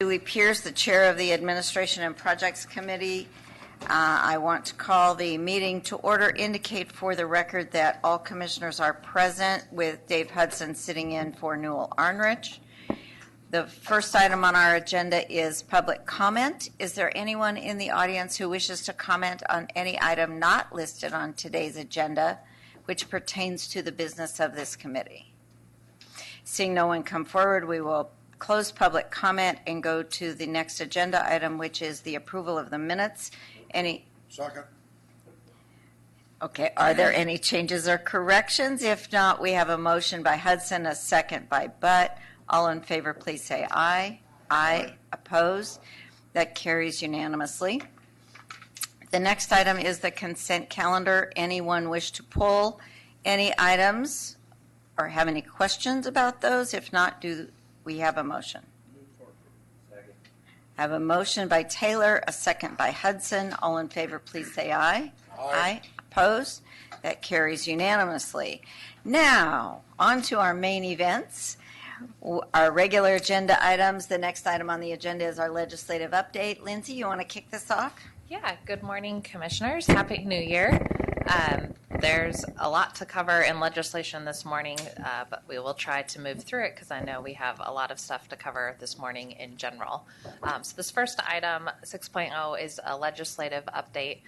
Julie Pierce, the Chair of the Administration and Projects Committee. I want to call the meeting to order. Indicate for the record that all commissioners are present, with Dave Hudson sitting in for Newell Arnrich. The first item on our agenda is public comment. Is there anyone in the audience who wishes to comment on any item not listed on today's agenda which pertains to the business of this committee? Seeing no one come forward, we will close public comment and go to the next agenda item, which is the approval of the minutes. Second. Okay, are there any changes or corrections? If not, we have a motion by Hudson, a second by Butt. All in favor, please say aye. Aye. Opposed? That carries unanimously. The next item is the consent calendar. Anyone wish to pull any items or have any questions about those? If not, do we have a motion? Second. I have a motion by Taylor, a second by Hudson. All in favor, please say aye. Aye. Opposed? That carries unanimously. Now, on to our main events, our regular agenda items. The next item on the agenda is our legislative update. Lindsay, you want to kick this off? Yeah, good morning, commissioners. Happy New Year. There's a lot to cover in legislation this morning, but we will try to move through it because I know we have a lot of stuff to cover this morning in general. So this first item, 6.0, is a legislative update.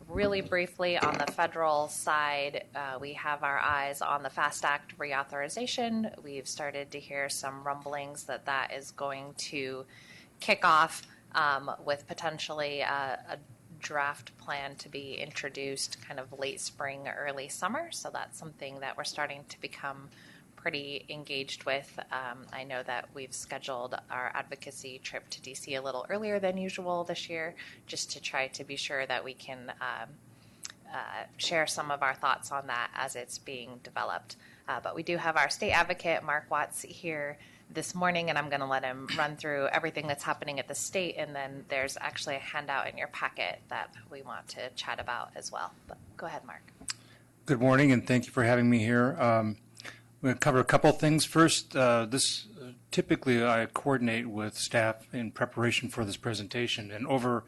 Really briefly, on the federal side, we have our eyes on the FAST Act reauthorization. We've started to hear some rumblings that that is going to kick off with potentially a draft plan to be introduced kind of late spring, early summer. So that's something that we're starting to become pretty engaged with. I know that we've scheduled our advocacy trip to DC a little earlier than usual this year, just to try to be sure that we can share some of our thoughts on that as it's being developed. But we do have our state advocate, Mark Watts, here this morning, and I'm going to let him run through everything that's happening at the state, and then there's actually a handout in your packet that we want to chat about as well. But go ahead, Mark. Good morning, and thank you for having me here. I'm going to cover a couple of things. First, typically I coordinate with staff in preparation for this presentation, and over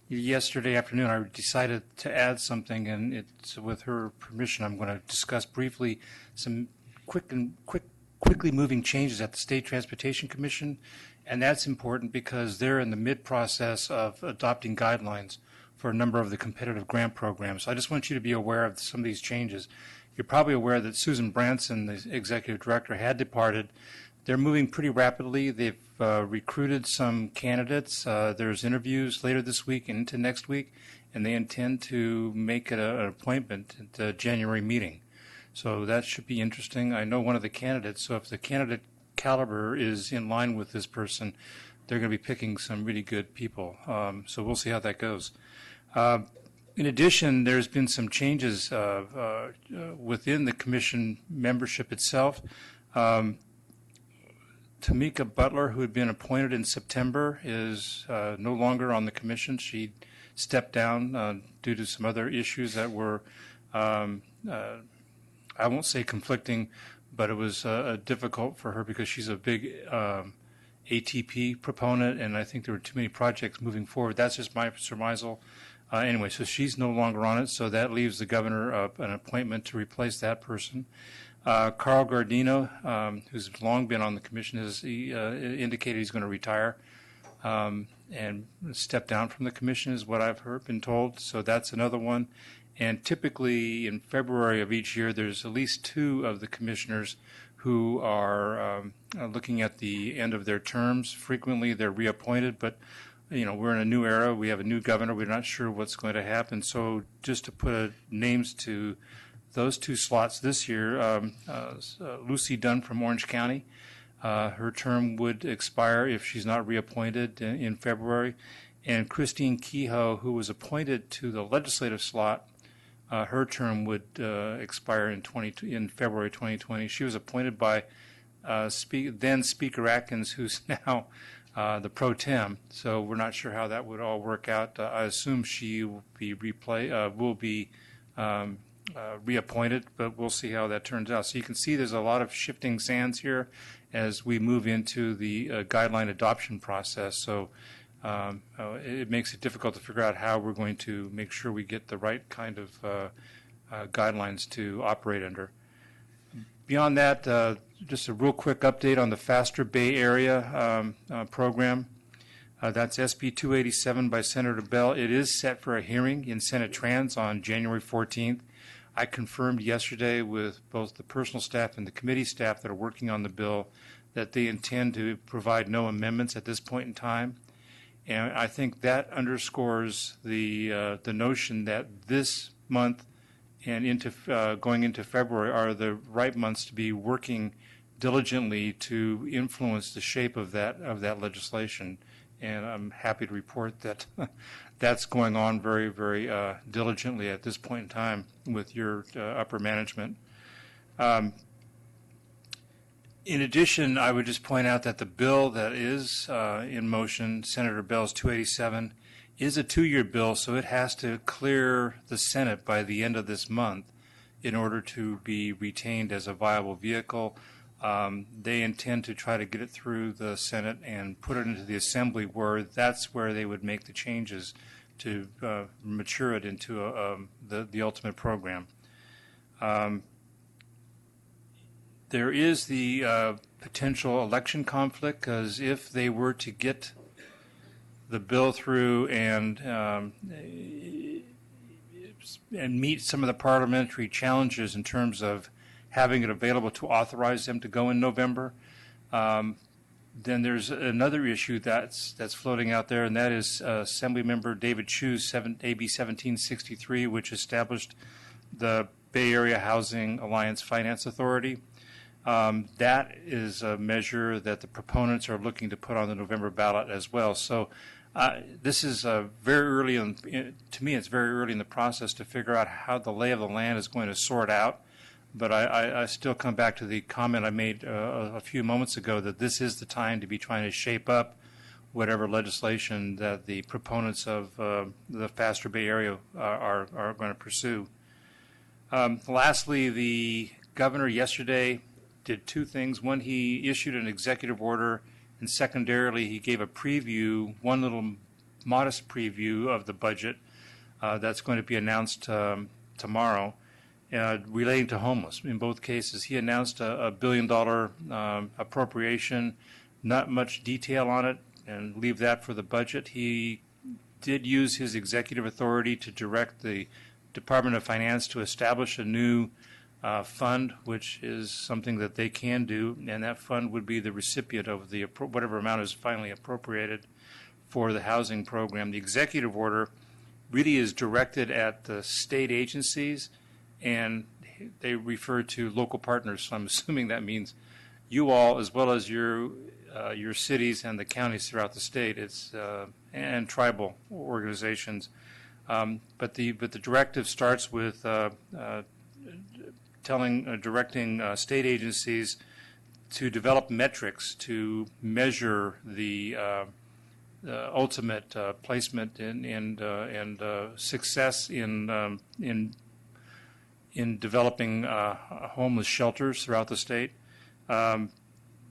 yesterday afternoon I decided to add something, and it's with her permission I'm going to discuss briefly some quickly moving changes at the State Transportation Commission, and that's important because they're in the mid-process of adopting guidelines for a number of the competitive grant programs. So I just want you to be aware of some of these changes. You're probably aware that Susan Branson, the executive director, had departed. They're moving pretty rapidly. They've recruited some candidates. There's interviews later this week and into next week, and they intend to make it an appointment at the January meeting. So that should be interesting. I know one of the candidates, so if the candidate caliber is in line with this person, they're going to be picking some really good people. So we'll see how that goes. In addition, there's been some changes within the commission membership itself. Tamika Butler, who had been appointed in September, is no longer on the commission. She stepped down due to some other issues that were I won't say conflicting, but it was difficult for her because she's a big ATP proponent, and I think there were too many projects moving forward. That's just my surmisal. Anyway, so she's no longer on it, so that leaves the governor an appointment to replace that person. Carl Gardino, who's long been on the commission, has indicated he's going to retire and step down from the commission, is what I've been told. So that's another one. And typically in February of each year, there's at least two of the commissioners who are looking at the end of their terms. Frequently they're reappointed, but we're in a new era. We have a new governor. We're not sure what's going to happen. So just to put names to those two slots this year, Lucy Dunn from Orange County, her term would expire if she's not reappointed in February. And Christine Kehoe, who was appointed to the legislative slot, her term would expire in February 2020. She was appointed by then Speaker Atkins, who's now the pro tem. So we're not sure how that would all work out. I assume she will be reappointed, but we'll see how that turns out. So you can see there's a lot of shifting sands here, as we move into the guideline adoption process. So it makes it difficult to figure out how we're going to make sure we get the right kind of guidelines to operate under. Beyond that, just a real quick update on the Faster Bay Area program. That's SB 287 by Senator Bell. It is set for a hearing in Senate Trans on January 14th. I confirmed yesterday with both the personal staff and the committee staff that are working on the bill that they intend to provide no amendments at this point in time. And I think that underscores the notion that this month and into going into February are the right months to be working diligently to influence the shape of that legislation. And I'm happy to report that that's going on very, very diligently at this point in time with your upper management. In addition, I would just point out that the bill that is in motion, Senator Bell's 287, is a 2-year bill, so it has to clear the Senate by the end of this month in order to be retained as a viable vehicle. They intend to try to get it through the Senate and put it into the Assembly, where that's where they would make the changes to mature it into the ultimate program. There is the potential election conflict, because if they were to get the bill through and meet some of the parliamentary challenges in terms of having it available to authorize them to go in November, then there's another issue that's floating out there, and that is Assemblymember David Chu's AB 1763, which established the Bay Area Housing Alliance Finance Authority. That is a measure that the proponents are looking to put on the November ballot as well. So this is very early, to me, it's very early in the process to figure out how the lay of the land is going to sort out. But I still come back to the comment I made a few moments ago that this is the time to be trying to shape up whatever legislation that the proponents of the Faster Bay Area are going to pursue. Lastly, the governor yesterday did two things. One, he issued an executive order, and secondarily, he gave a preview, one little modest preview of the budget that's going to be announced tomorrow. Relating to homeless. In both cases, he announced a $1 billion appropriation, not much detail on it, and leave that for the budget. He did use his executive authority to direct the Department of Finance to establish a new fund, which is something that they can do, and that fund would be the recipient of the whatever amount is finally appropriated for the housing program. The executive order really is directed at the state agencies, and they refer to local partners, so I'm assuming that means you all, as well as your cities and the counties throughout the state. It's and tribal organizations. But the directive starts with directing state agencies to develop metrics to measure the ultimate placement and success in developing homeless shelters throughout the state.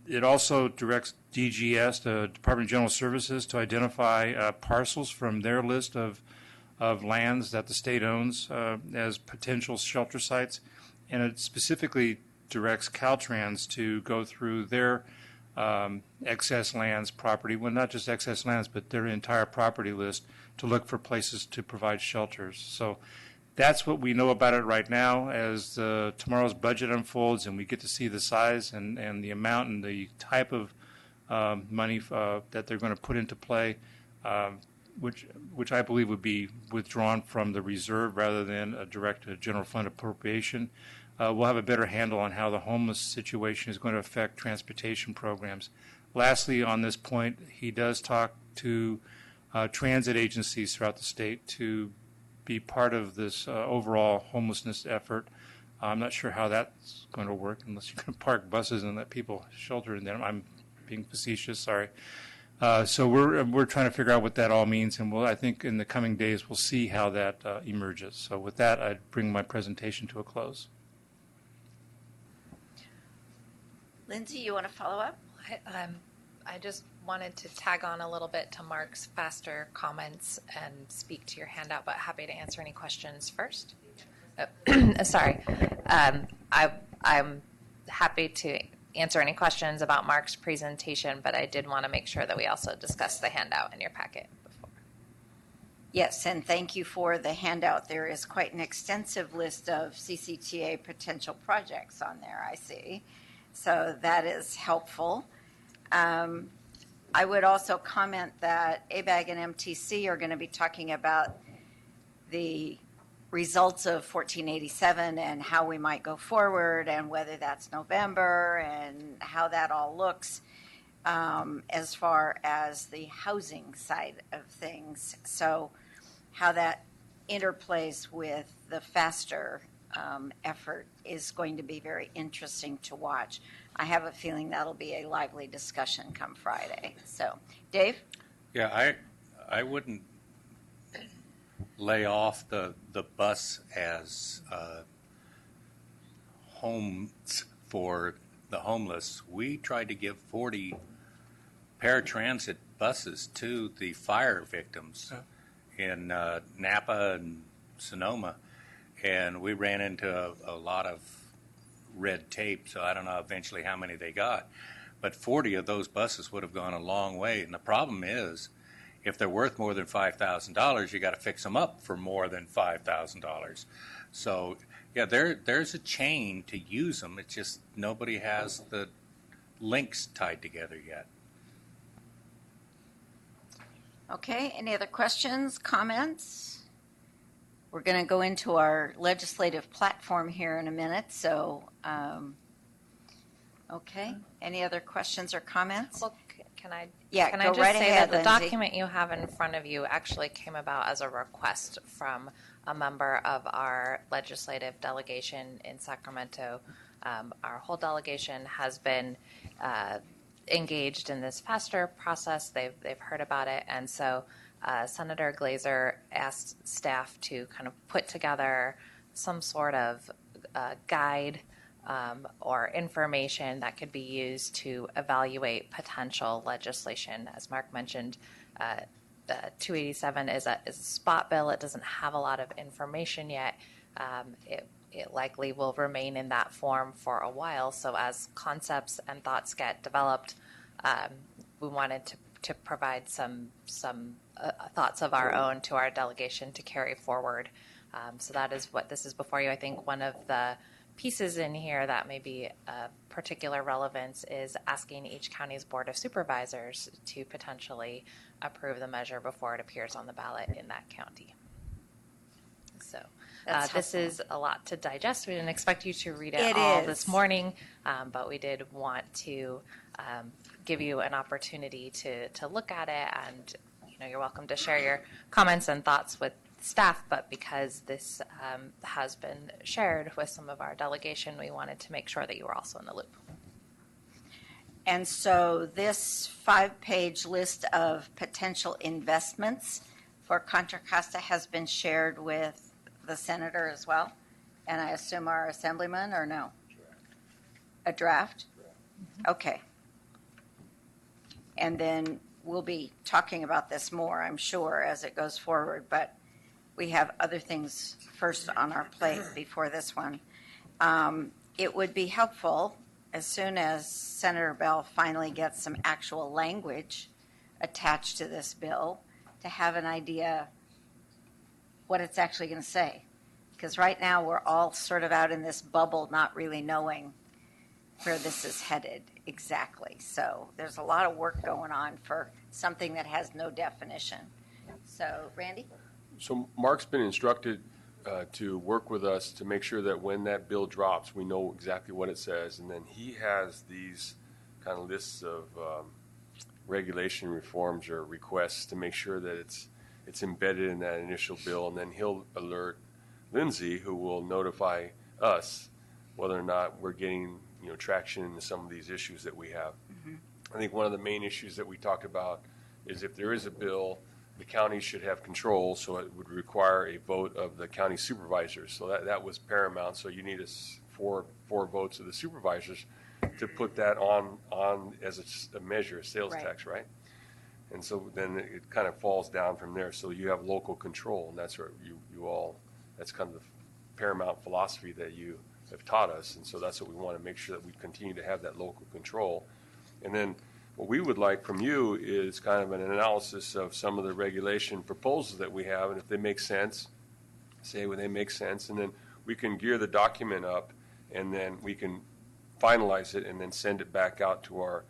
It also directs DGS, the Department of General Services, to identify parcels from their list of lands that the state owns as potential shelter sites. And it specifically directs Caltrans to go through their excess lands property, well, not just excess lands, but their entire property list to look for places to provide shelters. So that's what we know about it right now. As tomorrow's budget unfolds and we get to see the size and the amount and the type of money that they're going to put into play, which I believe would be withdrawn from the reserve rather than a direct general fund appropriation, we'll have a better handle on how the homeless situation is going to affect transportation programs. Lastly, on this point, he does talk to transit agencies throughout the state to be part of this overall homelessness effort. I'm not sure how that's going to work unless you can park buses and let people shelter in them. I'm being facetious, sorry. So we're trying to figure out what that all means, and I think in the coming days we'll see how that emerges. So with that, I'd bring my presentation to a close. Lindsay, you want to follow up? I just wanted to tag on a little bit to Mark's faster comments and speak to your handout, but happy to answer any questions first. Sorry. I'm happy to answer any questions about Mark's presentation, but I did want to make sure that we also discuss the handout in your packet before. Yes, and thank you for the handout. There is quite an extensive list of CCTA potential projects on there, I see. So that is helpful. I would also comment that ABAG and MTC are going to be talking about the results of 1487 and how we might go forward and whether that's November and how that all looks as far as the housing side of things. So how that interplays with the FASTER effort is going to be very interesting to watch. I have a feeling that'll be a lively discussion come Friday. So, Dave? Yeah, I wouldn't lay off the bus as homes for the homeless. We tried to give 40 paratransit buses to the fire victims in Napa and Sonoma, and we ran into a lot of red tape, so I don't know eventually how many they got. But 40 of those buses would have gone a long way. And the problem is, if they're worth more than $5,000, you got to fix them up for more than $5,000. So, yeah, there's a chain to use them. It's just nobody has the links tied together yet. Okay, any other questions, comments? We're going to go into our legislative platform here in a minute, so, okay. Any other questions or comments? Well, can I Yeah, I go just right say ahead, that the Lindsay. document you have in front of you actually came about as a request from a member of our legislative delegation in Sacramento. Our whole delegation has been engaged in this FASTER process. They've heard about it, and so Senator Glazer asked staff to kind of put together some sort of guide or information that could be used to evaluate potential legislation. As Mark mentioned, 287 is a spot bill. It doesn't have a lot of information yet. It likely will remain in that form for a while. So as concepts and thoughts get developed, we wanted to provide some thoughts of our own to our delegation to carry forward. So that is what this is before you. I think one of the pieces in here that may be of particular relevance is asking each county's Board of Supervisors to potentially approve the measure before it appears on the ballot in that county. So That's this helpful. is a lot to digest. We didn't expect you to read it It all is. this morning, but we did want to give you an opportunity to look at it, and you're welcome to share your comments and thoughts with staff, but because this has been shared with some of our delegation, we wanted to make sure that you were also in the loop. And so this 5-page list of potential investments for Contra Costa has been shared with the senator as well, and I assume our assemblyman, or no? A draft? Okay. And then we'll be talking about this more, I'm sure, as it goes forward, but we have other things first on our plate before this one. It would be helpful, as soon as Senator Bell finally gets some actual language attached to this bill, to have an idea what it's actually going to say. Because right now we're all sort of out in this bubble, not really knowing where this is headed exactly. So there's a lot of work going on for something that has no definition. So, Randy? So Mark's been instructed to work with us to make sure that when that bill drops, we know exactly what it says. And then he has these kind of lists of regulation reforms or requests to make sure that it's embedded in that initial bill. And then he'll alert Lindsay, who will notify us whether or not we're getting traction in some of these issues that we have. Mm-hmm. I think one of the main issues that we talked about is if there is a bill, the county should have control, so it would require a vote of the county supervisors. So that was paramount. So you need four votes of the supervisors. to put that on as a measure, a sales Right. tax, right? And so then it kind of falls down from there. So you have local control, and that's what you all, that's kind of the paramount philosophy that you have taught us. And so that's what we want to make sure that we continue to have that local control. And then what we would like from you is kind of an analysis of some of the regulation proposals that we have, and if they make sense, say when they make sense, and then we can gear the document up, and then we can finalize it and then send it back out to our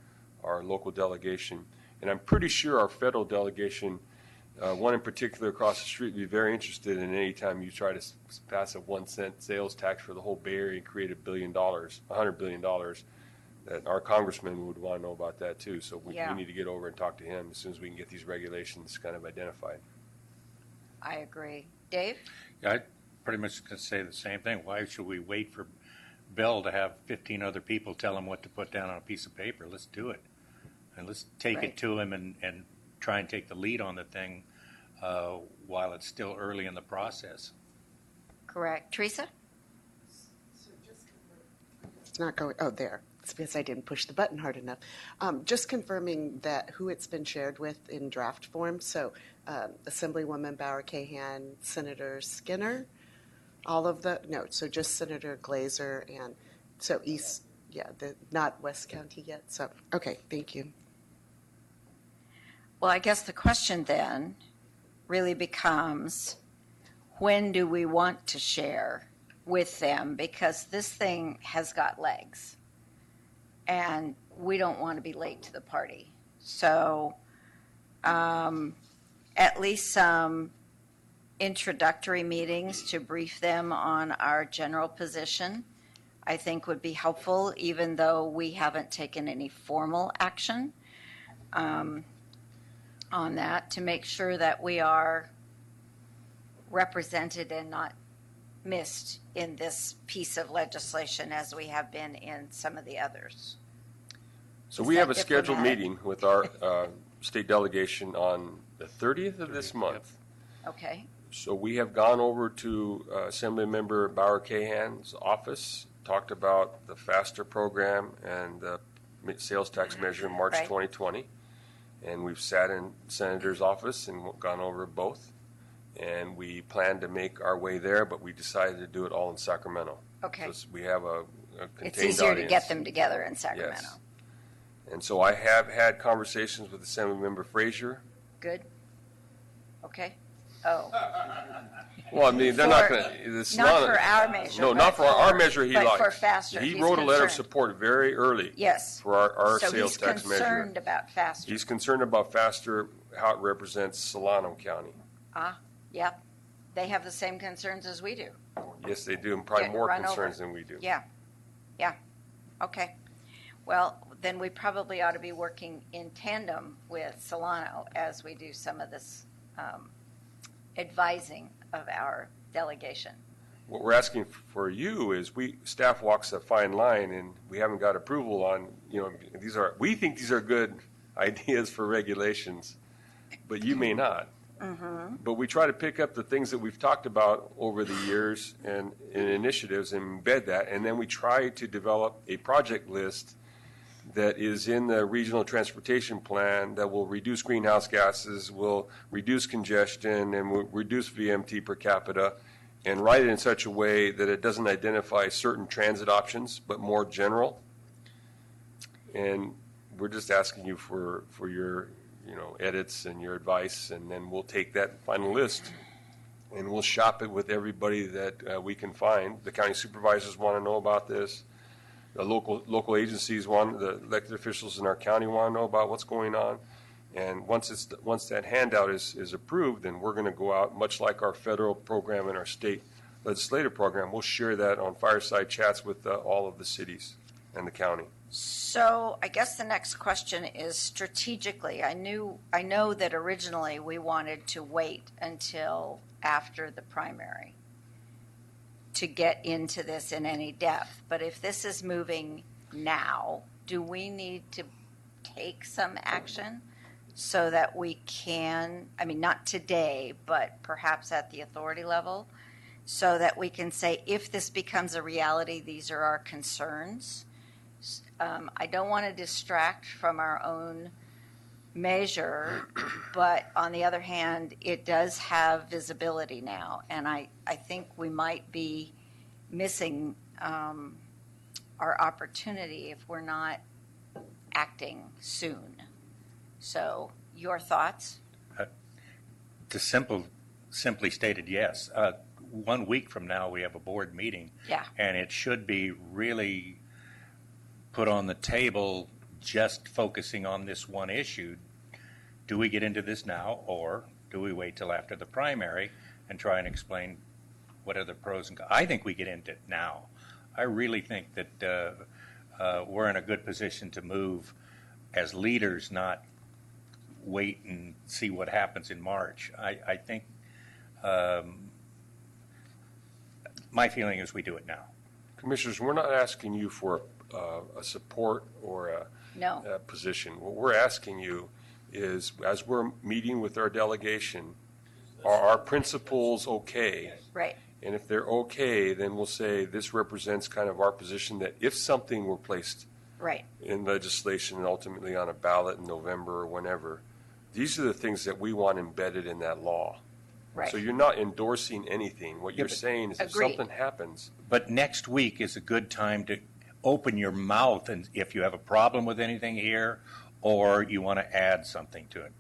local delegation. And I'm pretty sure our federal delegation, one in particular across the street, would be very interested in any time you try to pass a 1 cent sales tax for the whole Bay Area and create $1 billion, $100 billion. That our congressman would want to know about that too. So we need to get over and talk to him as soon as we can get these regulations kind of identified. I agree. Dave? Yeah, I pretty much can say the same thing. Why should we wait for Bill to have 15 other people tell him what to put down on a piece of paper? Let's do it. And let's take Right. it to him and try and take the lead on the thing while it's still early in the process. Correct. Teresa? It's not going, oh, there. It's because I didn't push the button hard enough. Just confirming that who it's been shared with in draft form. So Assemblywoman Bauer Cahan, Senator Skinner, all of the, no, so just Senator Glazer and so East, not West County yet. So, okay, thank you. Well, I guess the question then really becomes, when do we want to share with them? Because this thing has got legs, and we don't want to be late to the party. So at least some introductory meetings to brief them on our general position, I think would be helpful, even though we haven't taken any formal action on that, to make sure that we are represented and not missed in this piece of legislation as we have been in some of the others. So Is we that have a scheduled diplomatic? meeting with our state delegation on the 30th of this month. Okay, So we have gone over to Assemblymember Bauer Cahan's office, talked about the FASTER program and the sales tax measure in March Right. 2020. And we've sat in Senator's office and gone over both. And we planned to make our way there, but we decided to do it all in Sacramento. okay. So we have a contained It's easier audience. to get them together in Sacramento. Yes. And so I have had conversations with Assemblymember Frazier. Good? Okay. Oh, Well, I mean, they're not For- going to. It's not for our measure. No, but not for our measure. He but liked. for FASTER. He He's wrote a letter of concerned. support very early. Yes. For our So sales he's tax measure. concerned about FASTER. He's concerned about FASTER, how it represents Solano County. Yep. They have the same concerns as we do. Yes, they do, and probably Getting more run over. concerns than we do. Yeah. Okay. Well, then we probably ought to be working in tandem with Solano as we do some of this advising of our delegation. What we're asking for you is staff walks a fine line, and we haven't got approval on, we think these are good ideas for regulations, but you may not. Mm-hmm. But we try to pick up the things that we've talked about over the years and in initiatives and embed that, and then we try to develop a project list that is in the regional transportation plan that will reduce greenhouse gases, will reduce congestion, and will reduce VMT per capita, and write it in such a way that it doesn't identify certain transit options, but more general. And we're just asking you for your edits and your advice, and then we'll take that final list and we'll shop it with everybody that we can find. The county supervisors want to know about this. The local agencies the elected officials in our county want to know about what's going on. And once that handout is approved, then we're going to go out, much like our federal program and our state legislative program. We'll share that on fireside chats with all of the cities and the county. So I guess the next question is strategically. I know that originally we wanted to wait until after the primary to get into this in any depth. But if this is moving now, do we need to take some action so that we can, not today, but perhaps at the authority level, so that we can say, if this becomes a reality, these are our concerns? I don't want to distract from our own measure, but on the other hand, it does have visibility now, and I think we might be missing our opportunity if we're not acting soon. So, your thoughts? Simply stated, yes. 1 week from now, we have a board meeting. Yeah. And it should be really put on the table, just focusing on this one issue. Do we get into this now, or do we wait till after the primary and try and explain what are the pros and cons? I think we get into it now. I really think that we're in a good position to move as leaders, not wait and see what happens in March. I think my feeling is we do it now. Commissioners, we're not asking you for a support or a position. What we're asking you is, as we're meeting with our delegation, are our principals okay? Right. And if they're okay, then we'll say this represents kind of our position that if something were placed Right. in legislation and ultimately on a ballot in November or whenever, these are the things that we want embedded in that law. Right. So you're not endorsing anything. What you're but saying is if agreed. something happens, But next week is a good time to open your mouth, and if you have a problem with anything here, or you want to add something to it.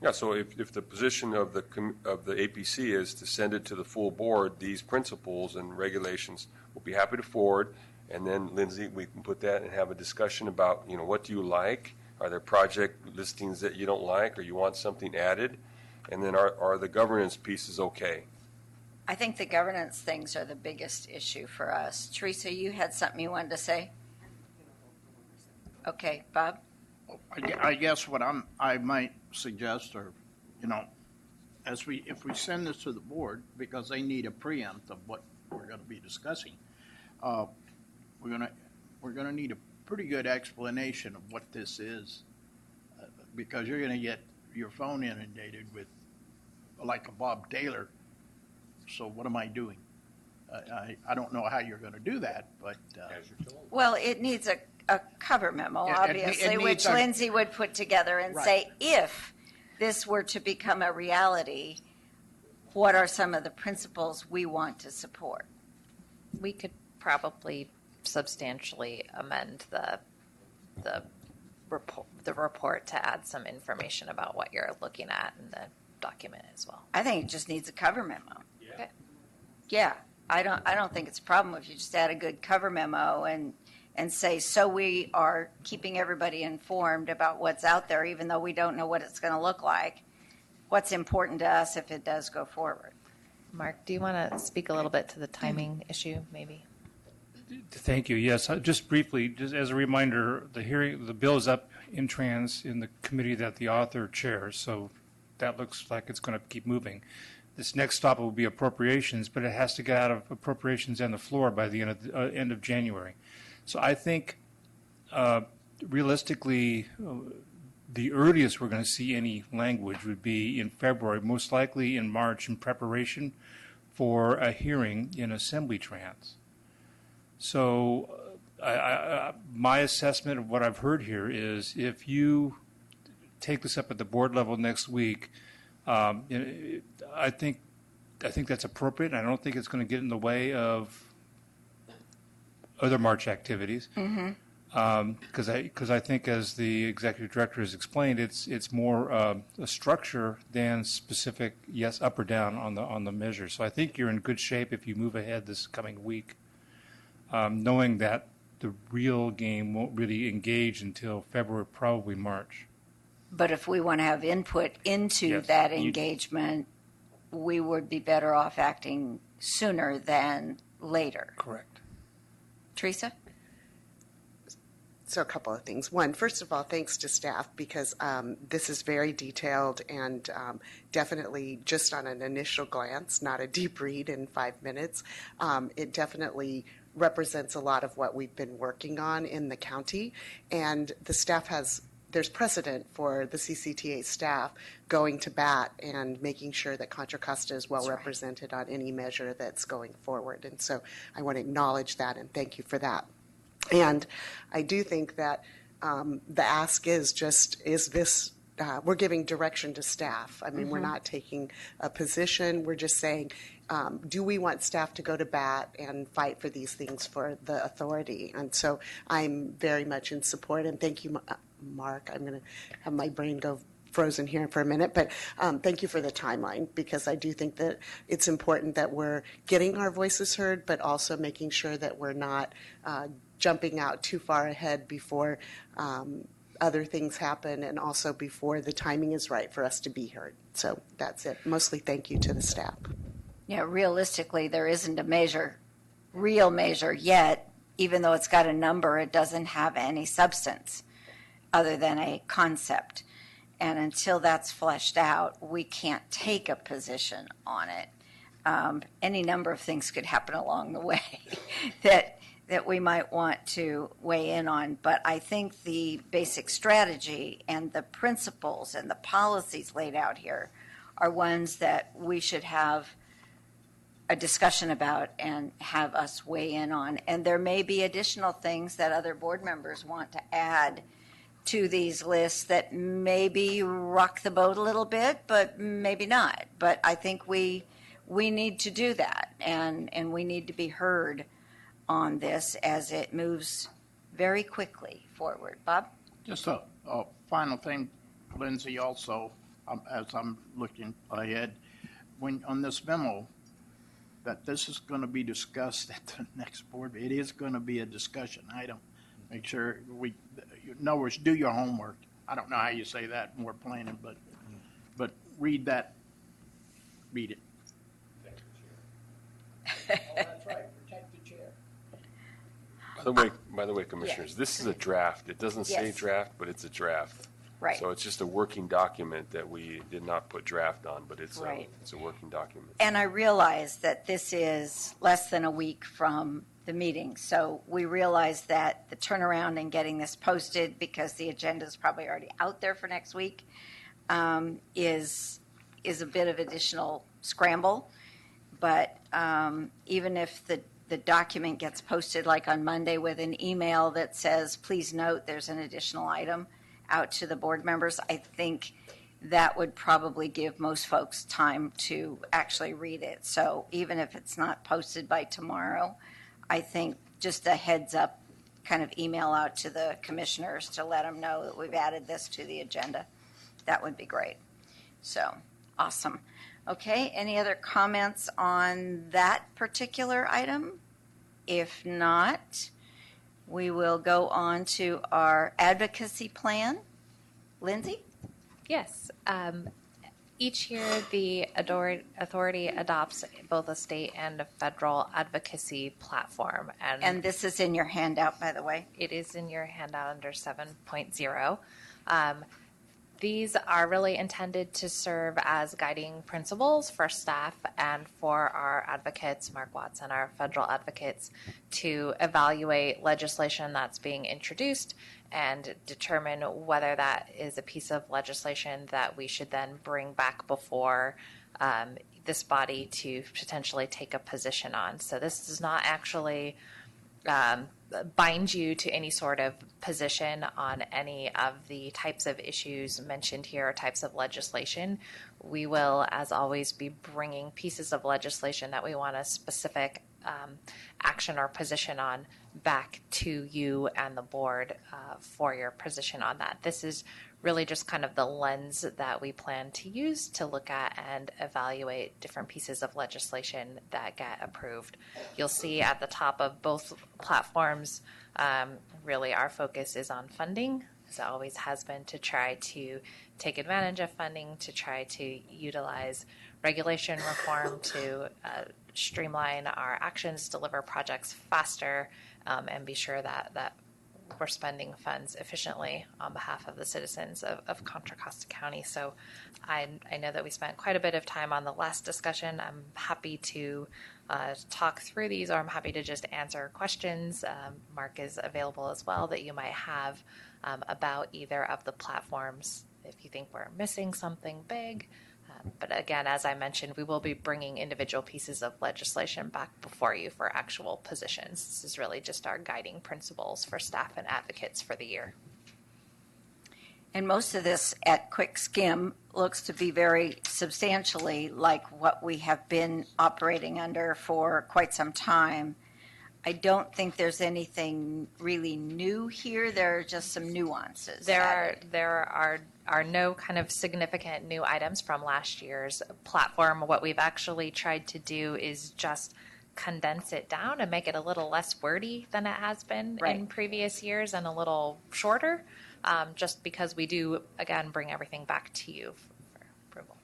yeah, so if the position of the APC is to send it to the full board, these principles and regulations, we'll be happy to forward. And then, Lindsay, we can put that and have a discussion about, what do you like? Are there project listings that you don't like, or you want something added? And then are the governance pieces okay? I think the governance things are the biggest issue for us. Teresa, you had something you wanted to say? Okay, Bob? I guess what I might suggest, or, if we send this to the board, because they need a preempt of what we're going to be discussing, we're gonna need a pretty good explanation of what this is, because you're gonna get your phone inundated with, like a Bob Taylor. So what am I doing? I don't know how you're gonna do that, but Well, it needs a cover memo, It obviously, needs which a- Lindsay would put together and Right. say, if this were to become a reality, what are some of the principles we want to support? We could probably substantially amend the report to add some information about what you're looking at in the document as well. I think it just needs a cover memo. Okay. Yeah, I don't think it's a problem if you just add a good cover memo and say, so we are keeping everybody informed about what's out there, even though we don't know what it's going to look like. What's important to us if it does go forward. Mark, do you want to speak a little bit to the timing issue, maybe? Thank you. Yes, just briefly, just as a reminder, the bill is up in trans in the committee that the author chairs, so that looks like it's going to keep moving. This next stop will be appropriations, but it has to get out of appropriations and the floor by the end of January. So I think realistically, the earliest we're going to see any language would be in February, most likely in March, in preparation for a hearing in Assembly Trans. So my assessment of what I've heard here is if you take this up at the board level next week, I think that's appropriate. I don't think it's going to get in the way of other March activities. Because I think, as the executive director has explained, it's more a structure than specific yes, up or down on the measure. So I think you're in good shape if you move ahead this coming week, knowing that the real game won't really engage until February, probably March. But if we want to have input into Yes. that engagement, we would be better off acting sooner than later. Correct. Teresa? So a couple of things. One, first of all, thanks to staff, because this is very detailed and definitely just on an initial glance, not a deep read in 5 minutes. It definitely represents a lot of what we've been working on in the county. And the staff there's precedent for the CCTA staff going to bat and making sure that Contra Costa is well represented on any measure that's going forward. And so I want to acknowledge that and thank you for that. And I do think that the ask is this, we're giving direction to staff. I mean, we're not taking a position. We're just saying, do we want staff to go to bat and fight for these things for the authority? And so I'm very much in support. And thank you, Mark. I'm going to have my brain go frozen here for a minute, but thank you for the timeline, because I do think that it's important that we're getting our voices heard, but also making sure that we're not jumping out too far ahead before other things happen, and also before the timing is right for us to be heard. So that's it. Mostly thank you to the staff. Yeah, realistically, there isn't a real measure yet. Even though it's got a number, it doesn't have any substance other than a concept. And until that's fleshed out, we can't take a position on it. Any number of things could happen along the way that we might want to weigh in on. But I think the basic strategy and the principles and the policies laid out here are ones that we should have a discussion about and have us weigh in on. And there may be additional things that other board members want to add to these lists that maybe rock the boat a little bit, but maybe not. But I think we need to do that, and we need to be heard on this as it moves very quickly forward. Bob? Just a final thing, Lindsay, also, as I'm looking ahead, when on this memo, that this is going to be discussed at the next board, it is going to be a discussion item. Make sure in other words, do your homework. I don't know how you say that more plain, but read that, read it. Oh, that's right, protect the chair. By the way, Commissioners, this is a draft. It doesn't say Yes. draft, but it's a draft. Right. So it's just a working document that we did not put draft on, but it's Right. it's a working document. And I realize that this is less than a week from the meeting, so we realize that the turnaround in getting this posted, because the agenda is probably already out there for next week, is a bit of additional scramble. But even if the document gets posted like on Monday with an email that says, please note there's an additional item out to the board members, I think that would probably give most folks time to actually read it. So even if it's not posted by tomorrow, I think just a heads up kind of email out to the commissioners to let them know that we've added this to the agenda. That would be great. So, awesome. Okay, any other comments on that particular item? If not, we will go on to our advocacy plan. Lindsay? Yes. Each year, the authority adopts both a state and a federal advocacy platform. And this is in your handout, by the way. It is in your handout under 7.0. These are really intended to serve as guiding principles for staff and for our advocates, Mark Watson, our federal advocates, to evaluate legislation that's being introduced and determine whether that is a piece of legislation that we should then bring back before this body to potentially take a position on. So this does not actually bind you to any sort of position on any of the types of issues mentioned here or types of legislation. We will, as always, be bringing pieces of legislation that we want a specific action or position on back to you and the board for your position on that. This is really just kind of the lens that we plan to use to look at and evaluate different pieces of legislation that get approved. You'll see at the top of both platforms, really our focus is on funding, as it always has been, to try to take advantage of funding, to try to utilize regulation reform to streamline our actions, deliver projects faster, and be sure that we're spending funds efficiently on behalf of the citizens of Contra Costa County. So I know that we spent quite a bit of time on the last discussion. I'm happy to talk through these, or I'm happy to just answer questions. Mark is available as well that you might have about either of the platforms. If you think we're missing something big, But again, as I mentioned, we will be bringing individual pieces of legislation back before you for actual positions. This is really just our guiding principles for staff and advocates for the year. And most of this at quick skim looks to be very substantially like what we have been operating under for quite some time. I don't think there's anything really new here. There are just some nuances. There are no kind of significant new items from last year's platform. What we've actually tried to do is just condense it down and make it a little less wordy than it has been Right. in previous years and a little shorter, just because we do, again, bring everything back to you for approval.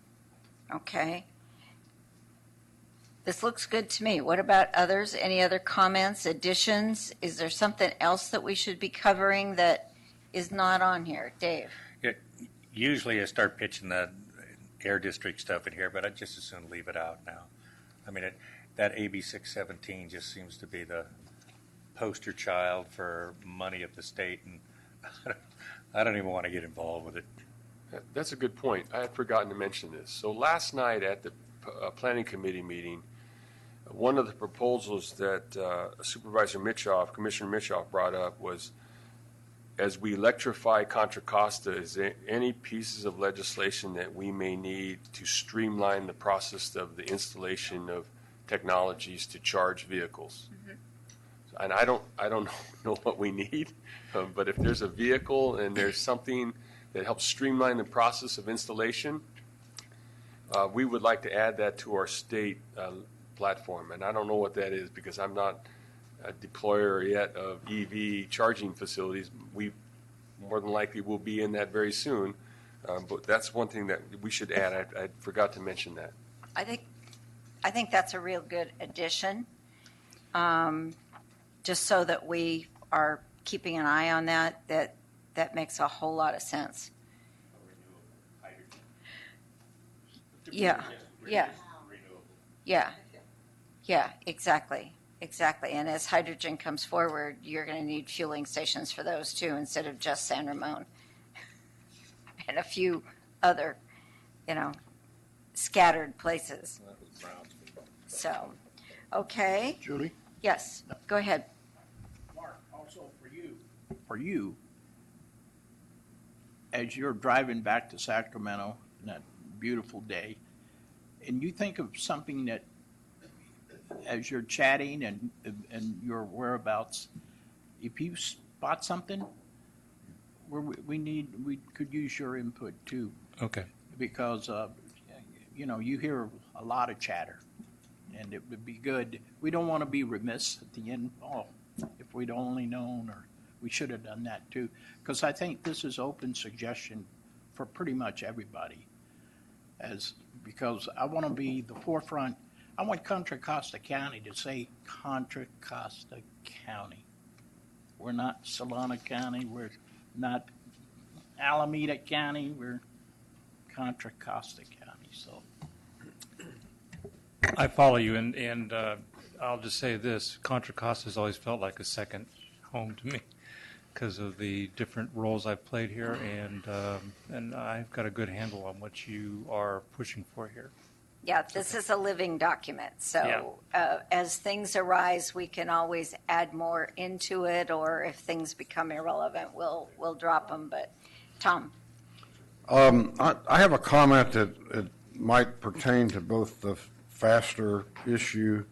Okay. This looks good to me. What about others? Any other comments, additions? Is there something else that we should be covering that is not on here? Dave? Usually I start pitching the air district stuff in here, but I just as soon leave it out now. I mean, that AB 617 just seems to be the poster child for money at the state, and I don't even want to get involved with it. That's a good point. I had forgotten to mention this. So last night at the planning committee meeting, one of the proposals that Commissioner Mitchoff brought up was, as we electrify Contra Costa, is there any pieces of legislation that we may need to streamline the process of the installation of technologies to charge vehicles? And I don't know what we need, but if there's a vehicle and there's something that helps streamline the process of installation, we would like to add that to our state platform. And I don't know what that is because I'm not a deployer yet of EV charging facilities. We more than likely will be in that very soon, but that's one thing that we should add. I forgot to mention that. I think that's a real good addition, just so that we are keeping an eye on that. That makes a whole lot of sense. Yeah, exactly. And as hydrogen comes forward, you're going to need fueling stations for those too, instead of just San Ramon and a few other, scattered places. So, okay. Julie? Yes, go ahead. Mark, also for you, as you're driving back to Sacramento on that beautiful day, and you think of something that, as you're chatting and your whereabouts, if you spot something, we could use your input too, Okay. because you hear a lot of chatter, and it would be good. We don't want to be remiss at the end. Oh, if we'd only known, or we should have done that too, because I think this is open suggestion for pretty much everybody. Because I want to be the forefront. I want Contra Costa County to say Contra Costa County. We're not Solana County. We're not Alameda County. We're Contra Costa County. So I follow you, and I'll just say this: Contra Costa has always felt like a second home to me because of the different roles I've played here, and I've got a good handle on what you are pushing for here. Yeah, this is a living document, so as things arise, we can always add more into it, or if things become irrelevant, we'll drop them. But Tom, I have a comment that it might pertain to both the FASTER issue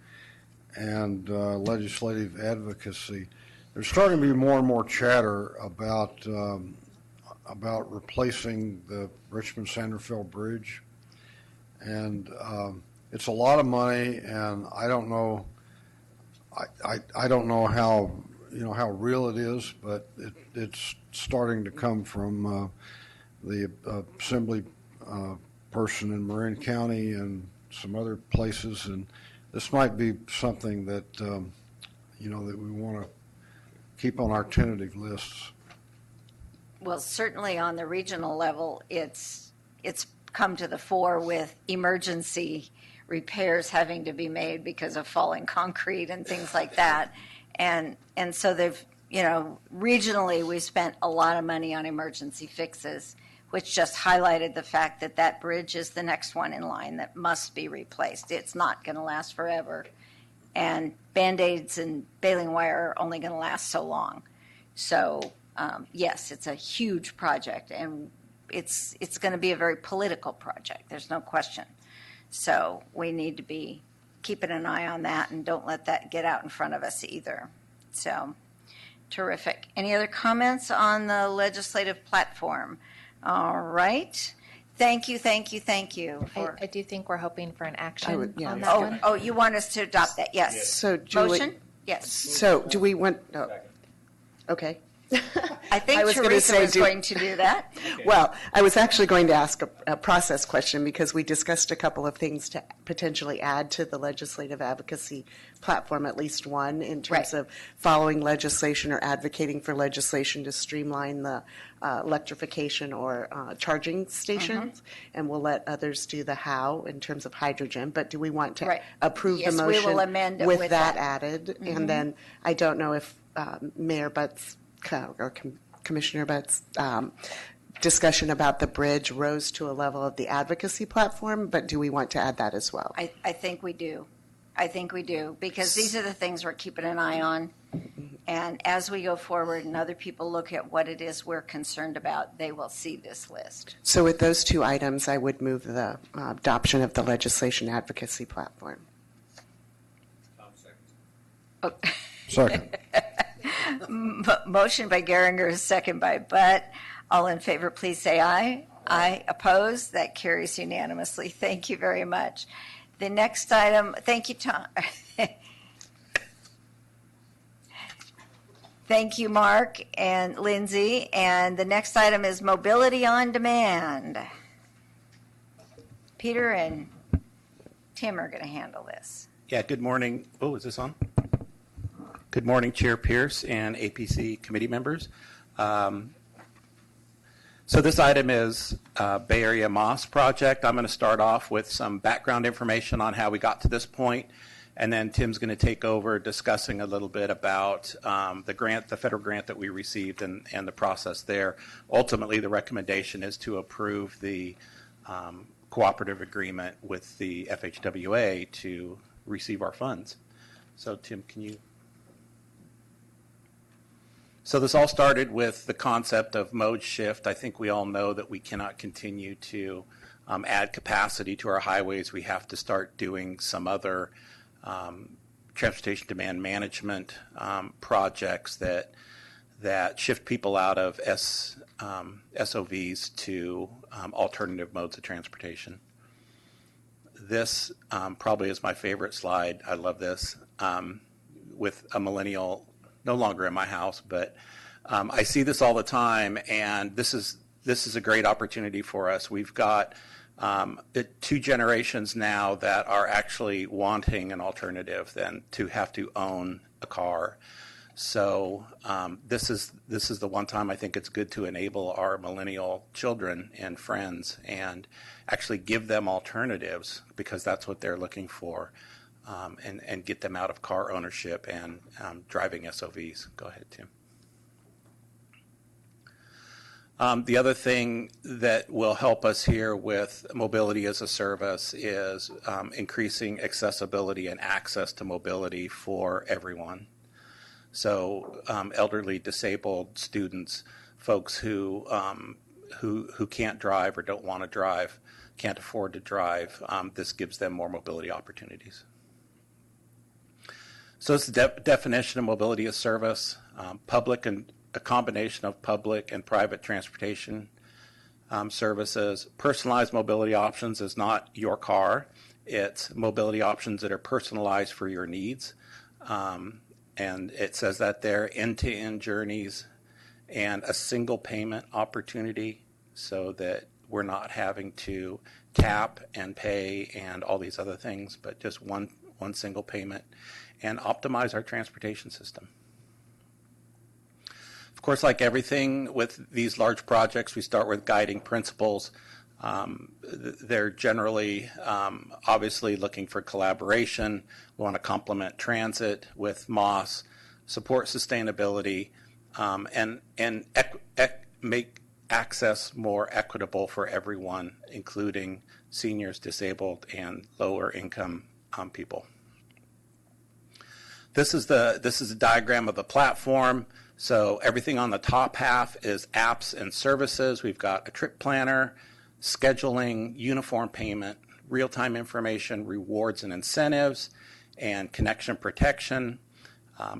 and legislative advocacy. There's starting to be more and more chatter about replacing the Richmond-Sanderfeld Bridge. And it's a lot of money, and I don't know. I don't know how real it is, but it's starting to come from the assembly person in Marin County and some other places, and this might be something that that we want to keep on our tentative lists. well, certainly on the regional level, it's come to the fore with emergency repairs having to be made because of falling concrete and things like that. And so they've, regionally we spent a lot of money on emergency fixes. which just highlighted the fact that that bridge is the next one in line that must be replaced. It's not going to last forever. And Band-Aids and baling wire are only going to last so long. So, yes, it's a huge project, and it's going to be a very political project. There's no question. So we need to be keeping an eye on that and don't let that get out in front of us either. So, terrific. Any other comments on the legislative platform? All right. Thank you. For, I do think we're hoping for an action yeah, on that one. oh, you want us to adopt that? Yes. So Julie, Motion? Yes. So do we want? No. Okay. I think was gonna Teresa say, was going to do that. Well, I was actually going to ask a process question because we discussed a couple of things to potentially add to the legislative advocacy platform, at least one, in terms Right. of following legislation or advocating for legislation to streamline the electrification or charging stations. And we'll let others do the how in terms of hydrogen. But do we want to Right. approve Yes, the we motion will amend it with with that that. added? And then I don't know if Mayor Butts or Commissioner Butts' discussion about the bridge rose to a level of the advocacy platform, but do we want to add that as well? I think we do. Because these are the things we're keeping an eye on. And as we go forward and other people look at what it is we're concerned about, they will see this list. So with those two items, I would move the adoption of the legislation advocacy platform. Oh, Second. motion by Geringer, second by Butt. All in favor, please say aye. Aye. Opposed? That carries unanimously. Thank you very much. The next item, thank you, Tom. Thank you, Mark and Lindsay. And the next item is Mobility on Demand. Peter and Tim are going to handle this. Yeah, good morning. Oh, is this on? Good morning, Chair Pierce and APC committee members. So this item is Bay Area MOS project. I'm going to start off with some background information on how we got to this point, and then Tim's going to take over discussing a little bit about the grant, the federal grant that we received and the process there. Ultimately, the recommendation is to approve the cooperative agreement with the FHWA to receive our funds. So Tim, can you? So this all started with the concept of mode shift. I think we all know that we cannot continue to add capacity to our highways. We have to start doing some other transportation demand management projects that shift people out of SOVs to alternative modes of transportation. This probably is my favorite slide. I love this. With a millennial no longer in my house, but I see this all the time, and this is a great opportunity for us. We've got 2 generations now that are actually wanting an alternative than to have to own a car. So this is the one time I think it's good to enable our millennial children and friends and actually give them alternatives, because that's what they're looking for. And get them out of car ownership and driving SOVs. Go ahead, Tim. The other thing that will help us here with mobility as a service is increasing accessibility and access to mobility for everyone. So elderly, disabled, students, folks who can't drive or don't want to drive, can't afford to drive, this gives them more mobility opportunities. So it's the definition of mobility as service, public and a combination of public and private transportation services. Personalized mobility options is not your car. It's mobility options that are personalized for your needs. And it says that they're end-to-end journeys and a single payment opportunity, so that we're not having to tap and pay and all these other things, but just one single payment, and optimize our transportation system. Of course, like everything with these large projects, we start with guiding principles. They're generally, obviously, looking for collaboration. We want to complement transit with MOS, support sustainability, and make access more equitable for everyone, including seniors, disabled, and lower income people. This is a diagram of the platform. So everything on the top half is apps and services. We've got a trip planner, scheduling, uniform payment, real-time information, rewards and incentives, and connection protection.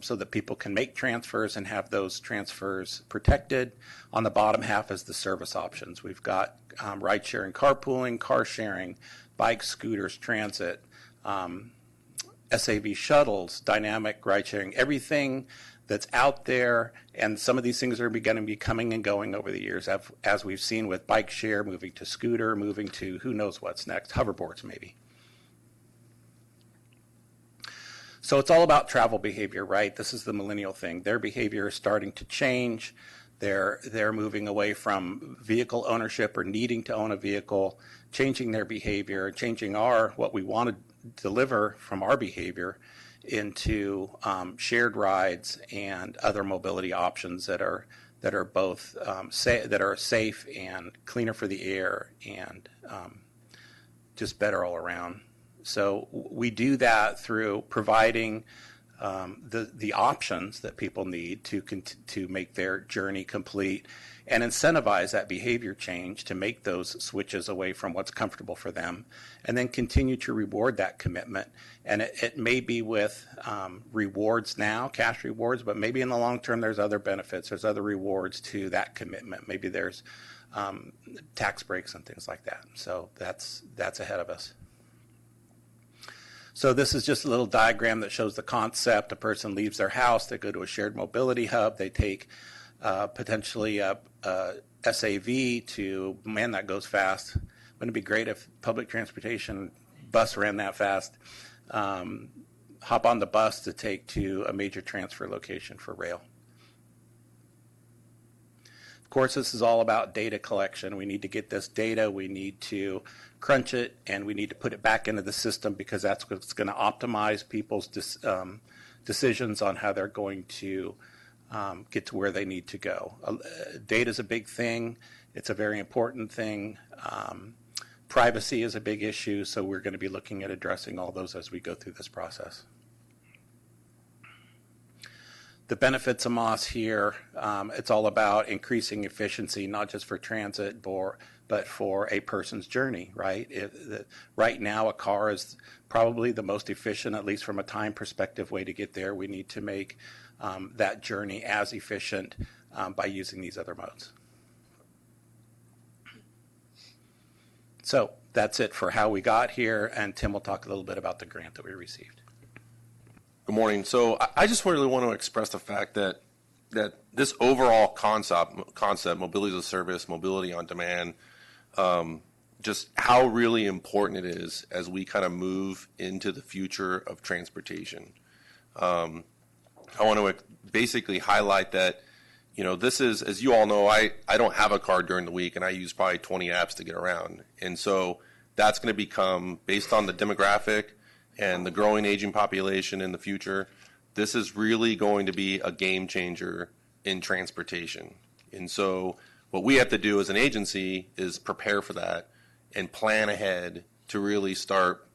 So that people can make transfers and have those transfers protected. On the bottom half is the service options. We've got ride sharing, carpooling, car sharing, bikes, scooters, transit, SAV shuttles, dynamic ride sharing, everything that's out there. And some of these things are going to be coming and going over the years, as we've seen with bike share, moving to scooter, moving to who knows what's next, hoverboards maybe. So it's all about travel behavior, right? This is the millennial thing. Their behavior is starting to change. They're moving away from vehicle ownership or needing to own a vehicle, changing their behavior, changing what we want to deliver from our behavior into shared rides and other mobility options that are both that are safe and cleaner for the air and just better all around. So we do that through providing the options that people need to make their journey complete and incentivize that behavior change to make those switches away from what's comfortable for them, and then continue to reward that commitment. And it may be with rewards now, cash rewards, but maybe in the long term there's other benefits, there's other rewards to that commitment. Maybe there's tax breaks and things like that. So that's ahead of us. So this is just a little diagram that shows the concept. A person leaves their house, they go to a shared mobility hub, they take potentially a SAV to, man, that goes fast. Wouldn't it be great if public transportation bus ran that fast? Hop on the bus to take to a major transfer location for rail. Of course, this is all about data collection. We need to get this data, we need to crunch it, and we need to put it back into the system because that's what's going to optimize people's decisions on how they're going to get to where they need to go. Data is a big thing. It's a very important thing. Privacy is a big issue, so we're going to be looking at addressing all those as we go through this process. The benefits of MOS here, it's all about increasing efficiency, not just for transit, but for a person's journey, right? Right now, a car is probably the most efficient, at least from a time perspective, way to get there. We need to make that journey as efficient by using these other modes. So that's it for how we got here, and Tim will talk a little bit about the grant that we received. Good morning. So I just really want to express the fact that this overall concept, mobility as a service, mobility on demand, just how really important it is as we kind of move into the future of transportation. I want to basically highlight that, this is, as you all know, I don't have a car during the week, and I use probably 20 apps to get around. And so that's going to become, based on the demographic and the growing aging population in the future, this is really going to be a game changer in transportation. And so what we have to do as an agency is prepare for that and plan ahead to really start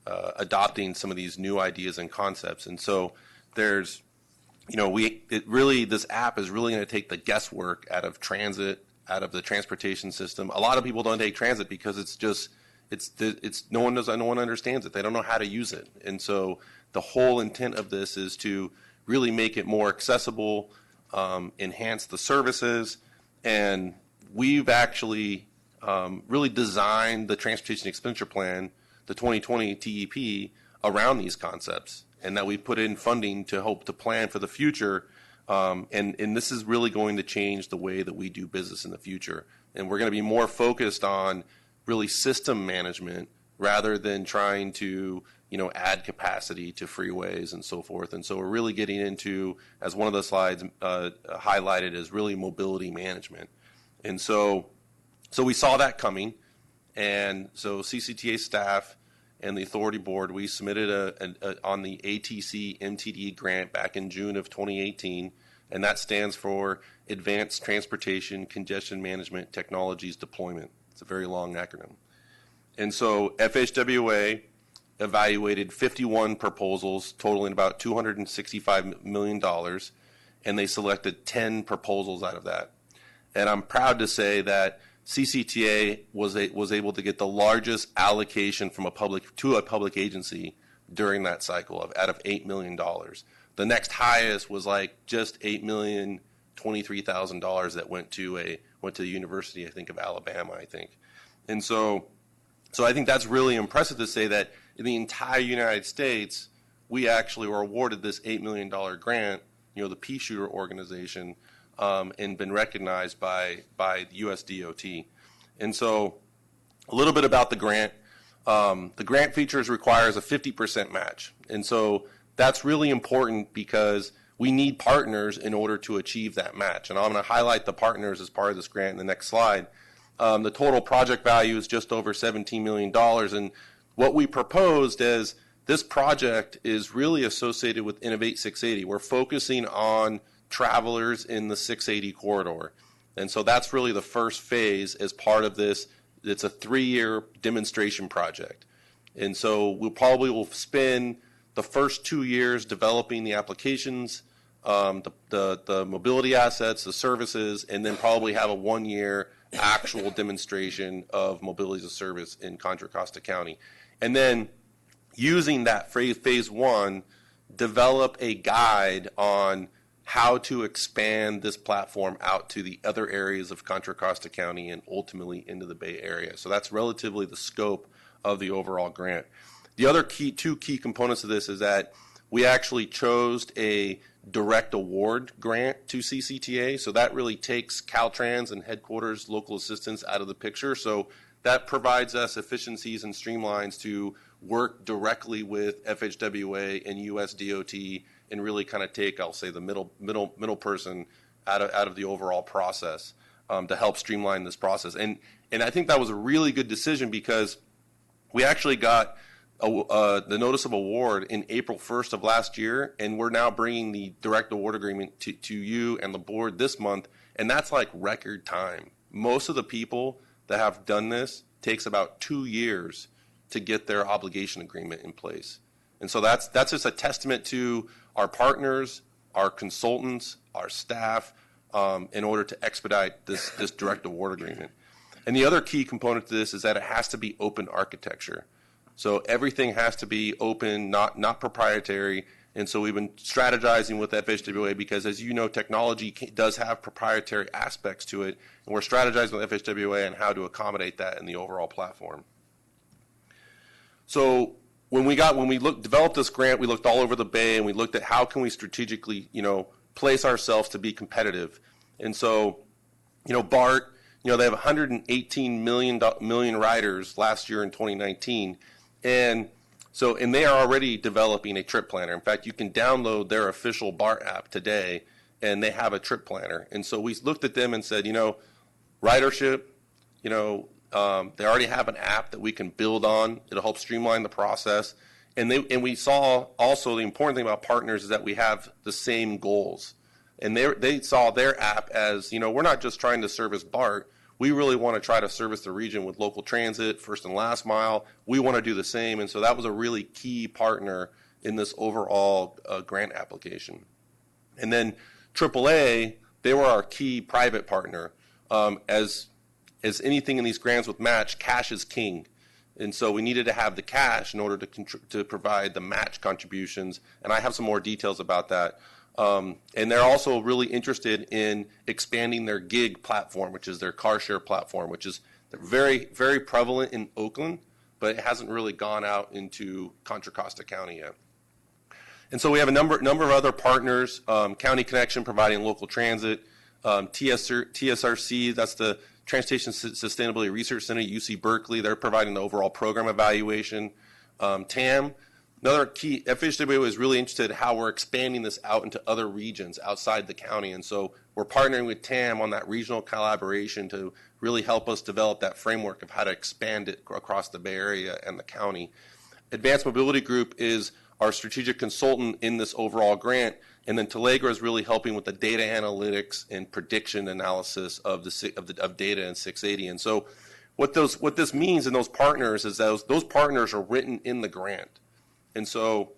adopting some of these new ideas and concepts. And so there's, this app is really going to take the guesswork out of transit, out of the transportation system. A lot of people don't take transit because no one understands it. They don't know how to use it. And so the whole intent of this is to really make it more accessible, enhance the services, and we've actually really designed the Transportation Expenditure Plan, the 2020 TEP, around these concepts, and that we put in funding to hope to plan for the future. And this is really going to change the way that we do business in the future. And we're going to be more focused on really system management rather than trying to, add capacity to freeways and so forth. And so we're really getting into, as one of the slides highlighted, is really mobility management. And so we saw that coming. And so CCTA staff and the authority board, we submitted on the ATC MTD grant back in June of 2018 and that stands for Advanced Transportation Congestion Management Technologies Deployment. It's a very long acronym. And so FHWA evaluated 51 proposals totaling about $265 million, and they selected 10 proposals out of that. And I'm proud to say that CCTA was able to get the largest allocation from a public agency during that cycle out of $8 million. The next highest was like just $8,023,000 that went to the University, I think, of Alabama, I think. And so I think that's really impressive to say that in the entire United States, we actually were awarded this $8 million grant, the Pea Shooter organization, and been recognized by the US DOT. And so a little bit about the grant. The grant features requires a 50% match. And so that's really important because we need partners in order to achieve that match. And I'm going to highlight the partners as part of this grant in the next slide. The total project value is just over $17 million. And what we proposed is this project is really associated with Innovate 680. We're focusing on travelers in the 680 corridor. And so that's really the first phase as part of this. It's a 3-year demonstration project. And so we'll probably spend the first 2 years developing the applications, the mobility assets, the services, and then probably have a 1-year actual demonstration of mobility as a service in Contra Costa County. And then using that phase 1, develop a guide on how to expand this platform out to the other areas of Contra Costa County and ultimately into the Bay Area. So that's relatively the scope of the overall grant. The other two key components of this is that we actually chose a direct award grant to CCTA. So that really takes Caltrans and headquarters local assistance out of the picture. So that provides us efficiencies and streamlines to work directly with FHWA and US DOT and really kind of take, I'll say, the middle person out of the overall process to help streamline this process. And I think that was a really good decision because we actually got the notice of award in April 1st of last year, and we're now bringing the direct award agreement to you and the board this month, and that's like record time. Most of the people that have done this takes about 2 years to get their obligation agreement in place. And so that's just a testament to our partners, our consultants, our staff, in order to expedite this direct award agreement. And the other key component to this is that it has to be open architecture. So everything has to be open, not proprietary. And so we've been strategizing with FHWA because, as you know, technology does have proprietary aspects to it, and we're strategizing with FHWA on how to accommodate that in the overall platform. So when we developed this grant, we looked all over the Bay and we looked at how can we strategically, place ourselves to be competitive. And so, BART, they have 118 million riders last year in 2019, and they are already developing a trip planner. In fact, you can download their official BART app today, and they have a trip planner. And so we looked at them and said, ridership, they already have an app that we can build on. It'll help streamline the process. And we saw also the important thing about partners is that we have the same goals. And they saw their app as, we're not just trying to service BART. We really want to try to service the region with local transit, first and last mile. We want to do the same. And so that was a really key partner in this overall grant application. And then AAA, they were our key private partner. As anything in these grants with match, cash is king. And so we needed to have the cash in order to provide the match contributions. And I have some more details about that. And they're also really interested in expanding their gig platform, which is their car share platform, which is very, very prevalent in Oakland, but it hasn't really gone out into Contra Costa County yet. And so we have a number of other partners, County Connection providing local transit, TSRC, that's the Transportation Sustainability Research Center, UC Berkeley, they're providing the overall program evaluation. TAM, another key, FHWA was really interested in how we're expanding this out into other regions outside the county. And so we're partnering with TAM on that regional collaboration to really help us develop that framework of how to expand it across the Bay Area and the county. Advanced Mobility Group is our strategic consultant in this overall grant. And then Telegra is really helping with the data analytics and prediction analysis of data in 680. And so what this means in those partners is that those partners are written in the grant. And so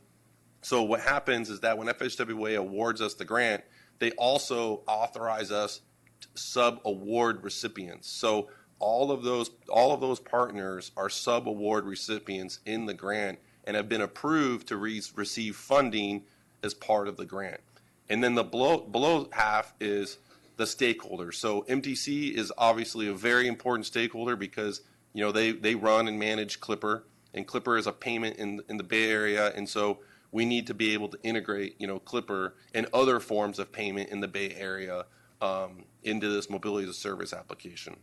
what happens is that when FHWA awards us the grant, they also authorize us sub-award recipients. So all of those partners are sub-award recipients in the grant and have been approved to receive funding as part of the grant. And then the below half is the stakeholders. So MTC is obviously a very important stakeholder because they run and manage Clipper, and Clipper is a payment in the Bay Area, and so we need to be able to integrate Clipper and other forms of payment in the Bay Area into this mobility as a service application.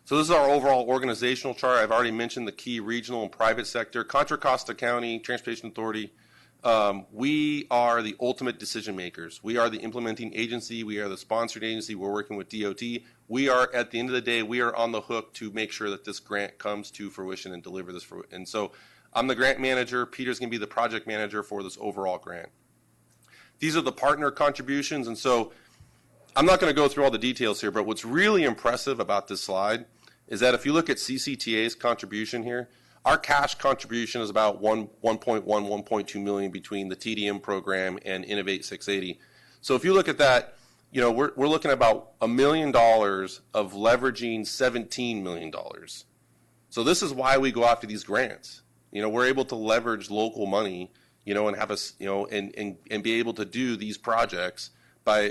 So this is our overall organizational chart. I've already mentioned the key regional and private sector. Contra Costa County Transportation Authority, we are the ultimate decision makers. We are the implementing agency. We are the sponsored agency. We're working with DOT. We are, at the end of the day, we are on the hook to make sure that this grant comes to fruition and deliver this. And so I'm the grant manager. Peter's going to be the project manager for this overall grant. These are the partner contributions. And so I'm not going to go through all the details here, but what's really impressive about this slide is that if you look at CCTA's contribution here, our cash contribution is about 1.2 million between the TDM program and Innovate 680. So if you look at that, we're looking at about $1 million of leveraging $17 million. So this is why we go after these grants. We're able to leverage local money, and have us, and be able to do these projects by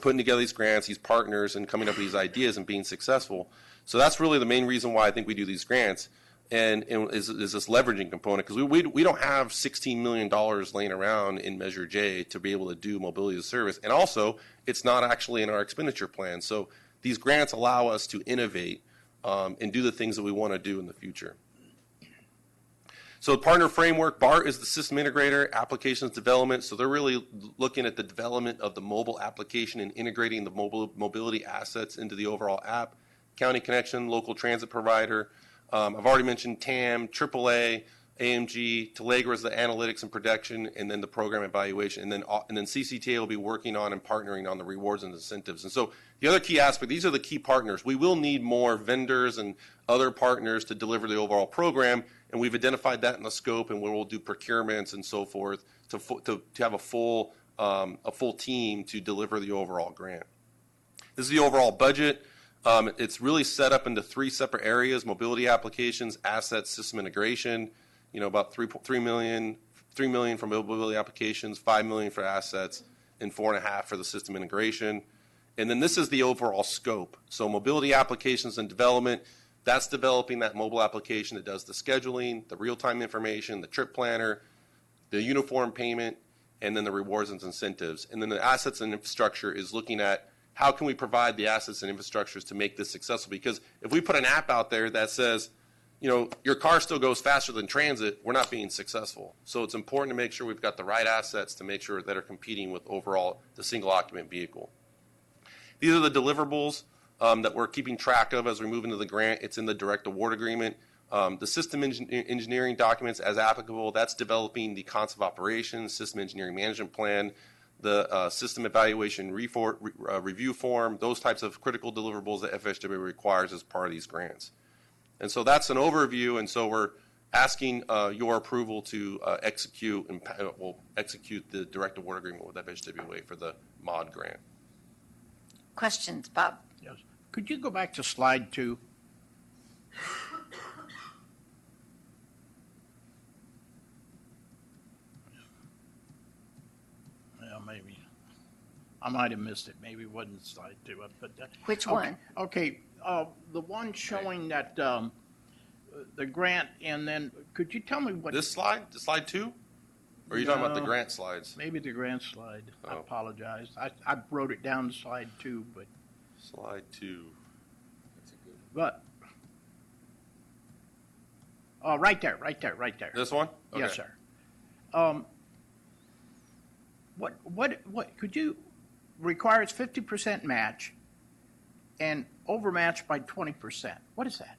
putting together these grants, these partners, and coming up with these ideas and being successful. So that's really the main reason why I think we do these grants, and is this leveraging component, because we don't have $16 million laying around in Measure J to be able to do mobility as a service, and also it's not actually in our expenditure plan. So these grants allow us to innovate and do the things that we want to do in the future. So the partner framework, BART is the system integrator, applications development. So they're really looking at the development of the mobile application and integrating the mobility assets into the overall app. County Connection, local transit provider. I've already mentioned TAM, AAA, AMG, Telegra is the analytics and prediction, and then the program evaluation. And then CCTA will be working on and partnering on the rewards and incentives. And so the other key aspect, these are the key partners. We will need more vendors and other partners to deliver the overall program, and we've identified that in the scope, and we'll do procurements and so forth to have a full team to deliver the overall grant. This is the overall budget. It's really set up into 3 separate areas: mobility applications, assets, system integration. About $3 million for mobility applications, $5 million for assets, and $4.5 million for the system integration. And then this is the overall scope. So mobility applications and development, that's developing that mobile application that does the scheduling, the real-time information, the trip planner, the uniform payment, and then the rewards and incentives. And then the assets and infrastructure is looking at how can we provide the assets and infrastructures to make this successful? Because if we put an app out there that says, your car still goes faster than transit, we're not being successful. So it's important to make sure we've got the right assets to make sure that are competing with overall the single occupant vehicle. These are the deliverables that we're keeping track of as we move into the grant. It's in the direct award agreement. The system engineering documents as applicable, that's developing the concept of operations, system engineering management plan, the system evaluation review form, those types of critical deliverables that FHWA requires as part of these grants. And so that's an overview, and so we're asking your approval to execute the direct award agreement with FHWA for the MOD grant. Questions, Bob? Yes. Could you go back to slide 2? Well, maybe. I might have missed it. Maybe it wasn't slide 2. But, Which okay, one? Okay. The one showing that the grant, and then could you tell me what... This slide? The slide 2? Or are you talking about the No. grant slides? Maybe the grant slide. I Oh. apologize. I wrote it down to slide 2, but... Slide 2. But... Oh, right there. This one? Okay. Yes, sir. What could you requires 50% match and overmatch by 20%? What is that?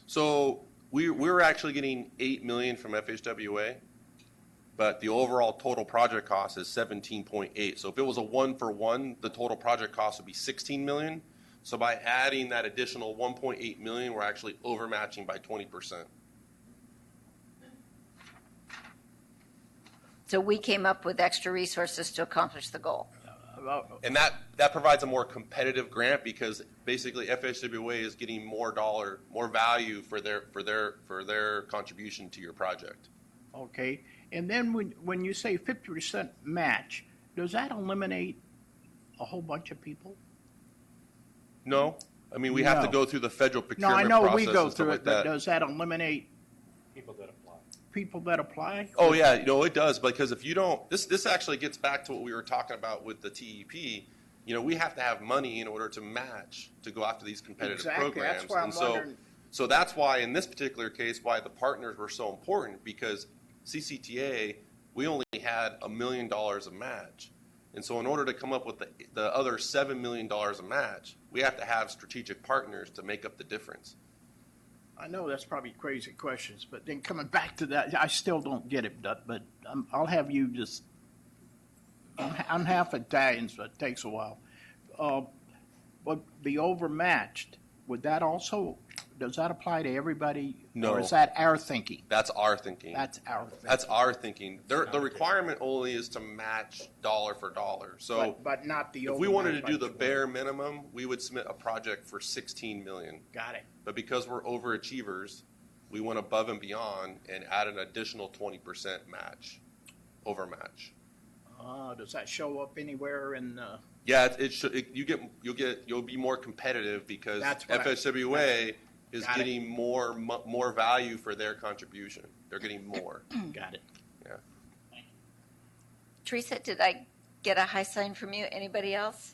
So we're actually getting $8 million from FHWA, but the overall total project cost is 17.8. So if it was a 1-for-1, the total project cost would be 16 million. So by adding that additional 1.8 million, we're actually overmatching by 20%. So we came up with extra resources to accomplish the goal. And that provides a more competitive grant because basically FHWA is getting more value for their contribution to your project. Okay, and then when you say 50% match, does that eliminate a whole bunch of people? No, I mean we have to No. go through the federal No, procurement I know process we go and stuff through like it, but that. does that eliminate People that apply. people that apply? Oh yeah, it does because if you don't, this actually gets back to what we were talking about with the TEP. We have to have money in order to match to go after these competitive Exactly, programs. that's why I'm And so, wondering. so that's why in this particular case, why the partners were so important because CCTA, we only had $1 million of match. And so in order to come up with the other $7 million of match, we have to have strategic partners to make up the difference. I know that's probably crazy questions, but then coming back to that, I still don't get it, but I'll have you just, I'm half Italian, so it takes a while. But the overmatched, would that also, does that apply to everybody? No. Or is that our thinking? That's our thinking. That's our thinking. That's our thinking. The requirement only is to match dollar for dollar. So But not the if we wanted to overmatched do by the 20. bare minimum, we would submit a project for 16 million. Got it. But because we're overachievers, we went above and beyond and add an additional 20% match, overmatch. Does that show up anywhere in, Yeah, you'll be more competitive because That's what FHWA is Got it. getting more value for their contribution. They're getting more. got it? Yeah. Teresa, did I get a high sign from you? Anybody else?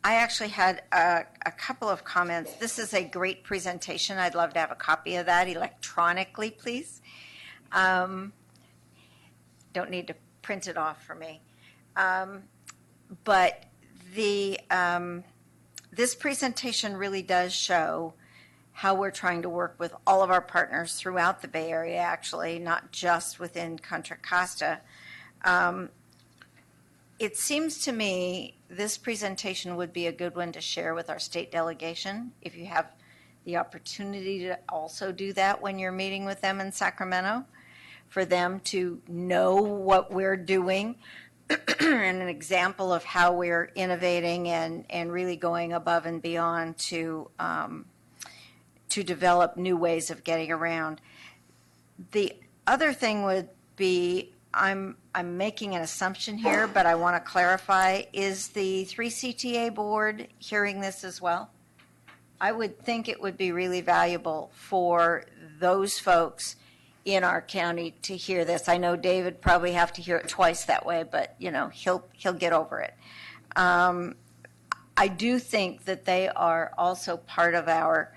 I actually had a couple of comments. This is a great presentation. I'd love to have a copy of that electronically, please. Don't need to print it off for me. But this presentation really does show how we're trying to work with all of our partners throughout the Bay Area, actually, not just within Contra Costa. It seems to me this presentation would be a good one to share with our state delegation if you have the opportunity to also do that when you're meeting with them in Sacramento, for them to know what we're doing and an example of how we're innovating and really going above and beyond to develop new ways of getting around. The other thing would be, I'm making an assumption here, but I want to clarify, is the 3CTA board hearing this as well? I would think it would be really valuable for those folks in our county to hear this. I know David probably have to hear it twice that way, but he'll get over it. I do think that they are also part of our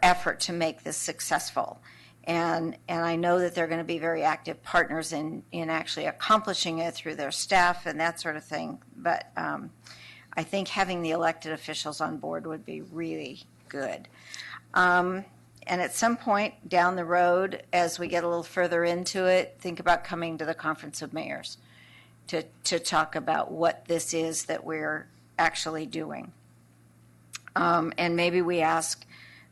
effort to make this successful. And I know that they're going to be very active partners in actually accomplishing it through their staff and that sort of thing. But I think having the elected officials on board would be really good. And at some point down the road, as we get a little further into it, think about coming to the Conference of Mayors to talk about what this is that we're actually doing. And maybe we ask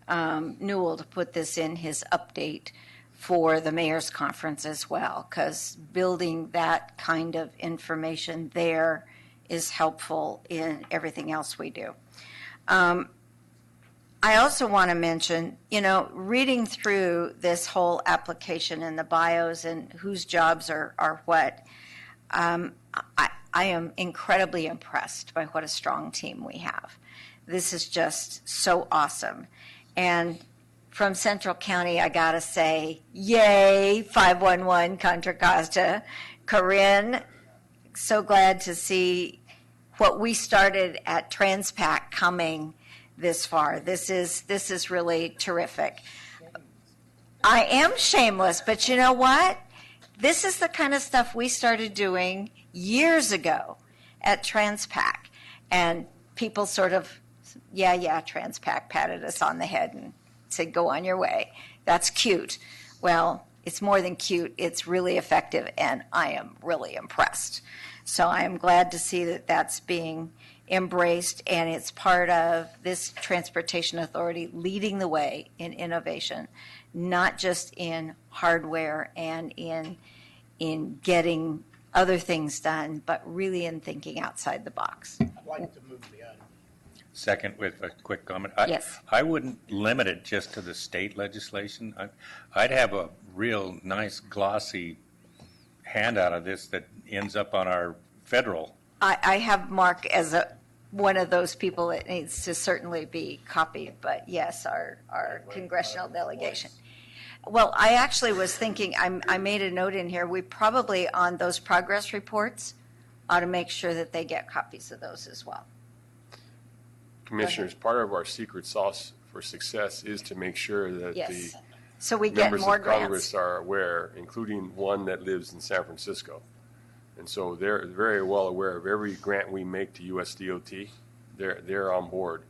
Newell to put this in his update for the Mayor's Conference as well, because building that kind of information there is helpful in everything else we do. I also want to mention, reading through this whole application and the bios and whose jobs are what, I am incredibly impressed by what a strong team we have. This is just so awesome. And from Central County, I got to say, yay, 511 Contra Costa. Corinne, so glad to see what we started at Transpac coming this far. This is really terrific. I am shameless, but you know what? This is the kind of stuff we started doing years ago at Transpac. And people sort of, Transpac patted us on the head and said, go on your way. That's cute. Well, it's more than cute. It's really effective, and I am really impressed. So I am glad to see that that's being embraced, and it's part of this Transportation Authority leading the way in innovation, not just in hardware and in getting other things done, but really in thinking outside the box. I'd like to move the item. Second with a quick comment. Yes. I wouldn't limit it just to the state legislation. I'd have a real nice glossy handout of this that ends up on our federal. I have Mark as one of those people that needs to certainly be copied, but yes, our congressional delegation. Well, I actually was thinking, I made a note in here, we probably on those progress reports ought to make sure that they get copies of those as well. Commissioners, part of our secret sauce for success is to make sure that Yes. the So we get members more of Congress grants. are aware, including one that lives in San Francisco. And so they're very well aware of every grant we make to USDOT. They're on board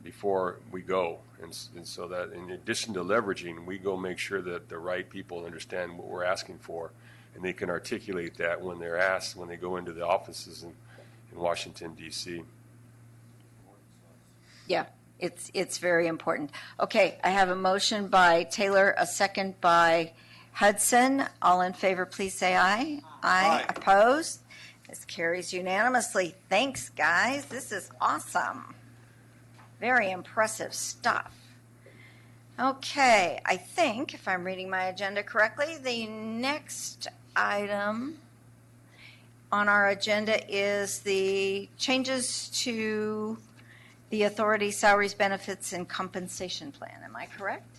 before we go. And so that in addition to leveraging, we go make sure that the right people understand what we're asking for, and they can articulate that when they're asked, when they go into the offices in Washington, D.C. Yeah, it's very important. Okay, I have a motion by Taylor, a second by Hudson. All in favor, please say aye. Aye. Opposed? This carries unanimously. Thanks, guys. This is awesome. Very impressive stuff. Okay, I think, if I'm reading my agenda correctly, the next item on our agenda is the changes to the authority salaries, benefits, and compensation plan. Am I correct?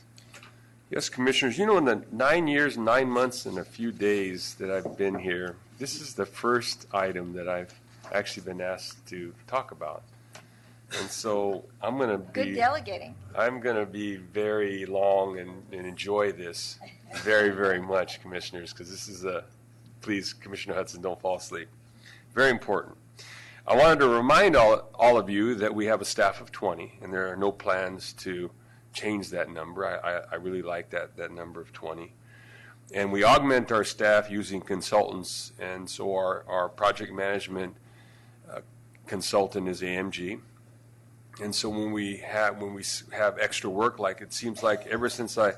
Yes, Commissioners. You know, in the 9 years, 9 months, and a few days that I've been here, this is the first item that I've actually been asked to talk about. And so I'm going to Good be delegating. I'm going to be very long and enjoy this very, very much, Commissioners, because this is please, Commissioner Hudson, don't fall asleep. Very important. I wanted to remind all of you that we have a staff of 20, and there are no plans to change that number. I really like that number of 20. And we augment our staff using consultants, and so our project management consultant is AMG. And so when we have extra work, like it seems like ever since I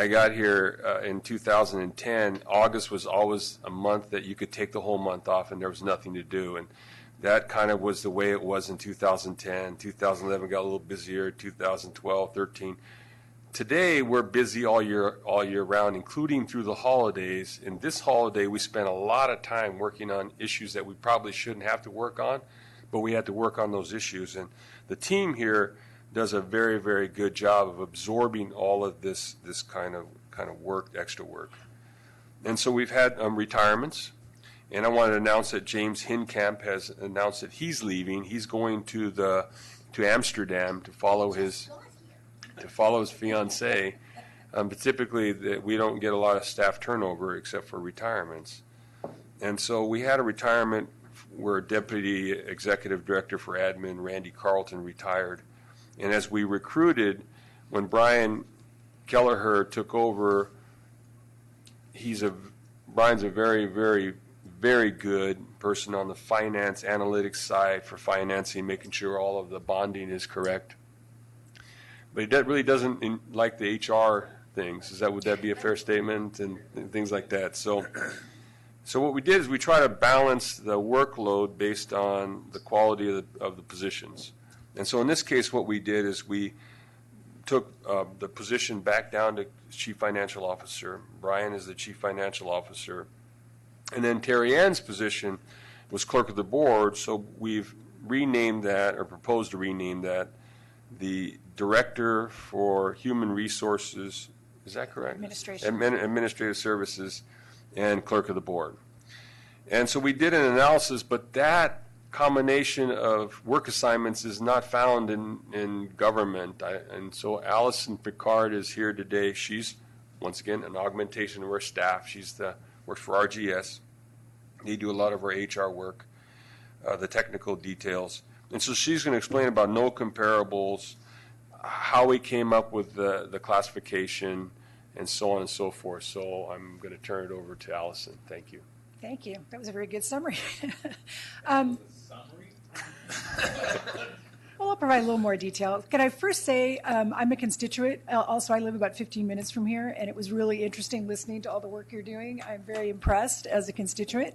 got here in 2010, August was always a month that you could take the whole month off and there was nothing to do. And that kind of was the way it was in 2010. 2011 got a little busier, 2012, 13. Today, we're busy all year round, including through the holidays. And this holiday, we spent a lot of time working on issues that we probably shouldn't have to work on, but we had to work on those issues. And the team here does a very, very good job of absorbing all of this kind of work, extra work. And so we've had retirements. And I wanted to announce that James Hinkamp has announced that he's leaving. He's going to Amsterdam to follow his fiancée. But typically, we don't get a lot of staff turnover except for retirements. And so we had a retirement where Deputy Executive Director for Admin, Randy Carlton, retired. And as we recruited, when Brian Kelleher took over, Brian's a very, very, very good person on the finance analytics side for financing, making sure all of the bonding is correct. But he really doesn't like the HR things. Would that be a fair statement and things like that? So what we did is we try to balance the workload based on the quality of the positions. And so in this case, what we did is we took the position back down to Chief Financial Officer. Brian is the Chief Financial Officer. And then Terry Ann's position was Clerk of the Board, so we've renamed that, or proposed to rename that, the Director for Human Resources, is that correct? Administration. Administrative Services, and Clerk of the Board. And so we did an analysis, but that combination of work assignments is not found in government. And so Allison Picard is here today. She's, once again, an augmentation of our staff. She's works for RGS. They do a lot of our HR work, the technical details. And so she's going to explain about no comparables, how we came up with the classification and so on and so forth. So I'm going to turn it over to Allison. Thank you. Thank you. That was a very good summary. Well, I'll provide a little more detail. Can I first say I'm a constituent. Also, I live about 15 minutes from here, and it was really interesting listening to all the work you're doing. I'm very impressed as a constituent.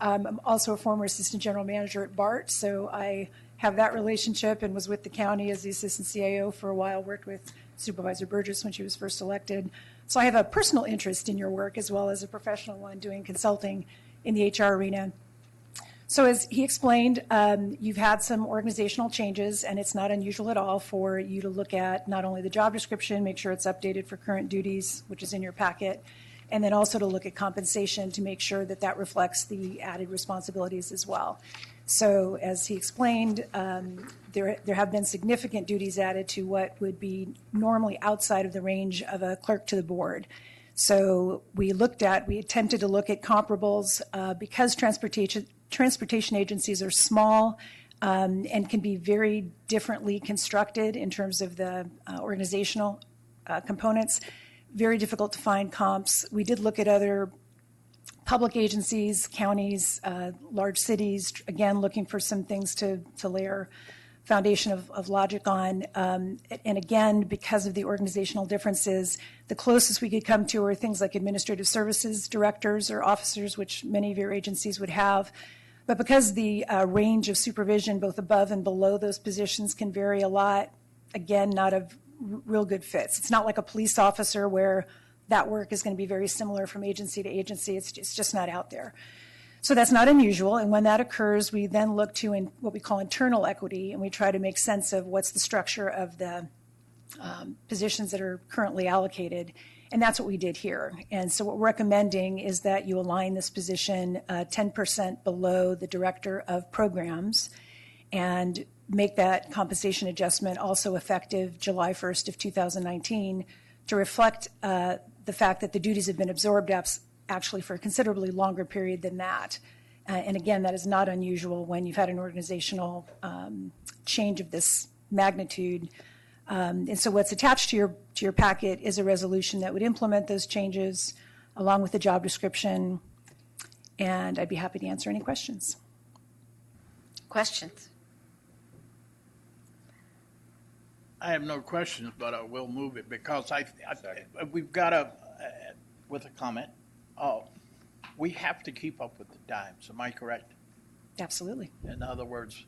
I'm also a former assistant general manager at BART, so I have that relationship and was with the county as the assistant CIO for a while, worked with Supervisor Burgess when she was first elected. So I have a personal interest in your work as well as a professional one doing consulting in the HR arena. So as he explained, you've had some organizational changes, and it's not unusual at all for you to look at not only the job description, make sure it's updated for current duties, which is in your packet, and then also to look at compensation to make sure that that reflects the added responsibilities as well. So as he explained, there have been significant duties added to what would be normally outside of the range of a clerk to the board. So we attempted to look at comparables because transportation agencies are small and can be very differently constructed in terms of the organizational components. Very difficult to find comps. We did look at other public agencies, counties, large cities, again, looking for some things to layer foundation of logic on. And again, because of the organizational differences, the closest we could come to are things like administrative services directors or officers, which many of your agencies would have. But because the range of supervision, both above and below those positions, can vary a lot, again, not a real good fits. It's not like a police officer where that work is going to be very similar from agency to agency. It's just not out there. So that's not unusual. And when that occurs, we then look to what we call internal equity, and we try to make sense of what's the structure of the positions that are currently allocated. And that's what we did here. And so what we're recommending is that you align this position 10% below the director of programs and make that compensation adjustment also effective July 1st of 2019 to reflect the fact that the duties have been absorbed actually for a considerably longer period than that. And again, that is not unusual when you've had an organizational change of this magnitude. And so what's attached to your packet is a resolution that would implement those changes along with the job description. And I'd be happy to answer any questions. Questions? I have no questions, but I will move it because we've got with a comment, we have to keep up with the times. Am I correct? Absolutely. In other words,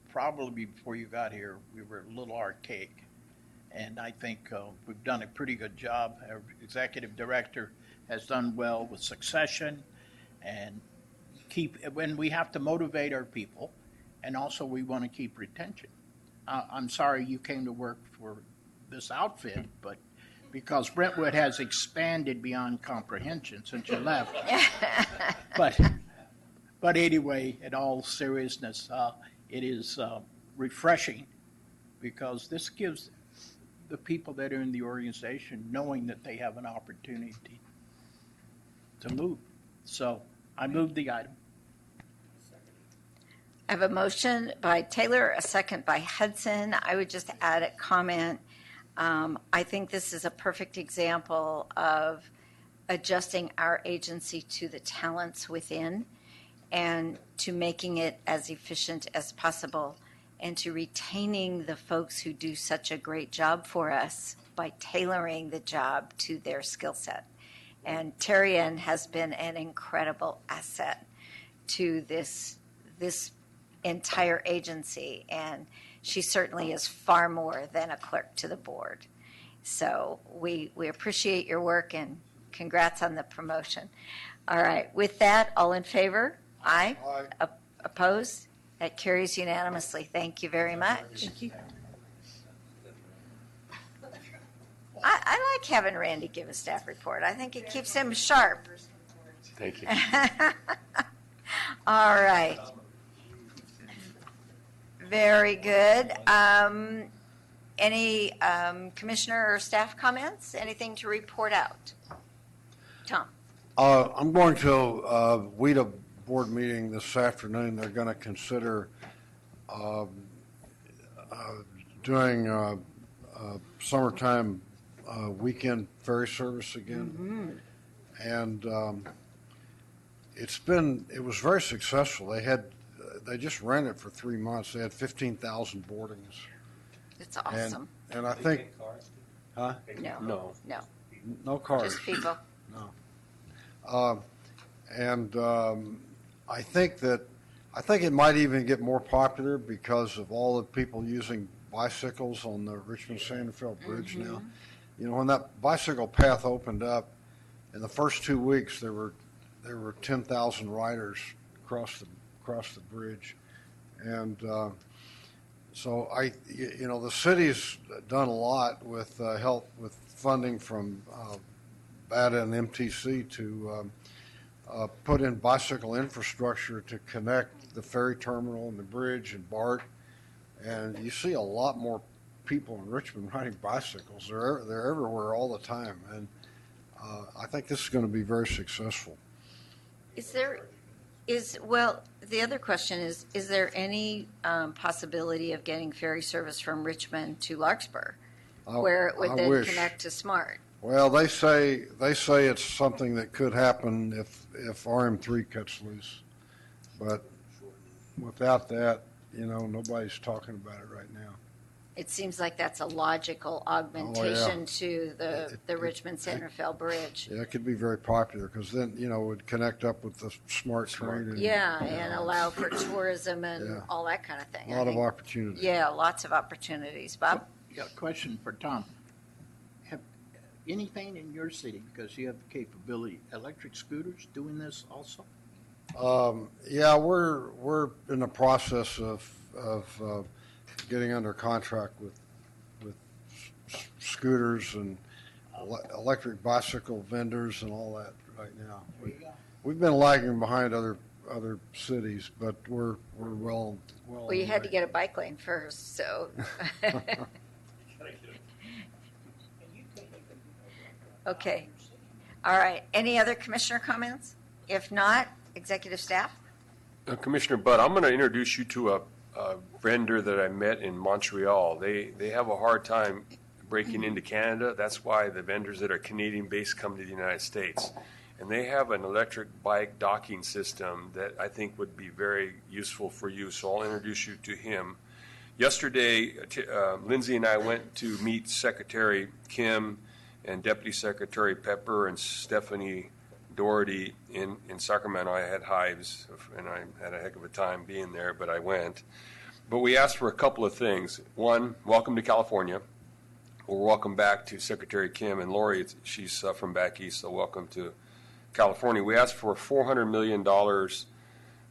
probably before you got here, we were a little archaic. And I think we've done a pretty good job. Our executive director has done well with succession and when we have to motivate our people, and also we want to keep retention. I'm sorry you came to work for this outfit, but because Brentwood has expanded beyond comprehension since you left. But anyway, in all seriousness, it is refreshing because this gives the people that are in the organization knowing that they have an opportunity to move. So I moved the item. I have a motion by Taylor, a second by Hudson. I would just add a comment. I think this is a perfect example of adjusting our agency to the talents within and to making it as efficient as possible and to retaining the folks who do such a great job for us by tailoring the job to their skill set. And Terrian has been an incredible asset to this entire agency, and she certainly is far more than a clerk to the board. So we appreciate your work and congrats on the promotion. All right, with that, all in favor? Aye. Aye. Opposed? That carries unanimously. Thank you very much. Thank you. I like having Randy give a staff report. I think it keeps him sharp. Thank you. All right. Very good. Any commissioner or staff comments? Anything to report out? Tom? I'm going to WIDA board meeting this afternoon. They're going to consider doing summertime weekend ferry service again, and it was very successful. They just ran it for 3 months. They had 15,000 boardings. It's awesome. And I think, No, No. no, no cars. just people. I think it might even get more popular because of all the people using bicycles on the Richmond Sanderfeld Bridge now. You know, when that bicycle path opened up, in the first 2 weeks there were 10,000 riders across the bridge, and so the city's done a lot with help with funding from BATA and MTC to put in bicycle infrastructure to connect the ferry terminal and the bridge and BART, and you see a lot more people in Richmond riding bicycles. They're everywhere all the time, and I think this is going to be very successful. The other question is there any possibility of getting ferry service from Richmond to Larkspur, where it would I then wish. connect to Smart? Well, they say it's something that could happen if RM3 cuts loose, but without that, nobody's talking about it right now. It seems like that's a logical augmentation to the Richmond Sanderfeld Bridge. Yeah, it could be very popular because then it would connect up with the Smart train. And allow for tourism and Yeah. all that kind of thing. A lot of opportunities. Yeah, lots of opportunities. Bob? Yeah, question for Tom. Have anything in your city, because you have the capability, electric scooters doing this also? Yeah, we're in the process of getting under contract with scooters and electric bicycle vendors and all that right now. We've been lagging behind other cities, but we're well. Well, you had to get a bike lane first, so. Okay. All right. Any other commissioner comments? If not, executive staff? Commissioner Budd, I'm going to introduce you to a vendor that I met in Montreal. They have a hard time breaking into Canada. That's why the vendors that are Canadian-based come to the United States. And they have an electric bike docking system that I think would be very useful for you, so I'll introduce you to him. Yesterday, Lindsay and I went to meet Secretary Kim and Deputy Secretary Pepper and Stephanie Doherty in Sacramento. I had hives, and I had a heck of a time being there, but I went. But we asked for a couple of things. One, welcome to California, or welcome back to Secretary Kim. And Lori, she's from back east, so welcome to California. We asked for $400 million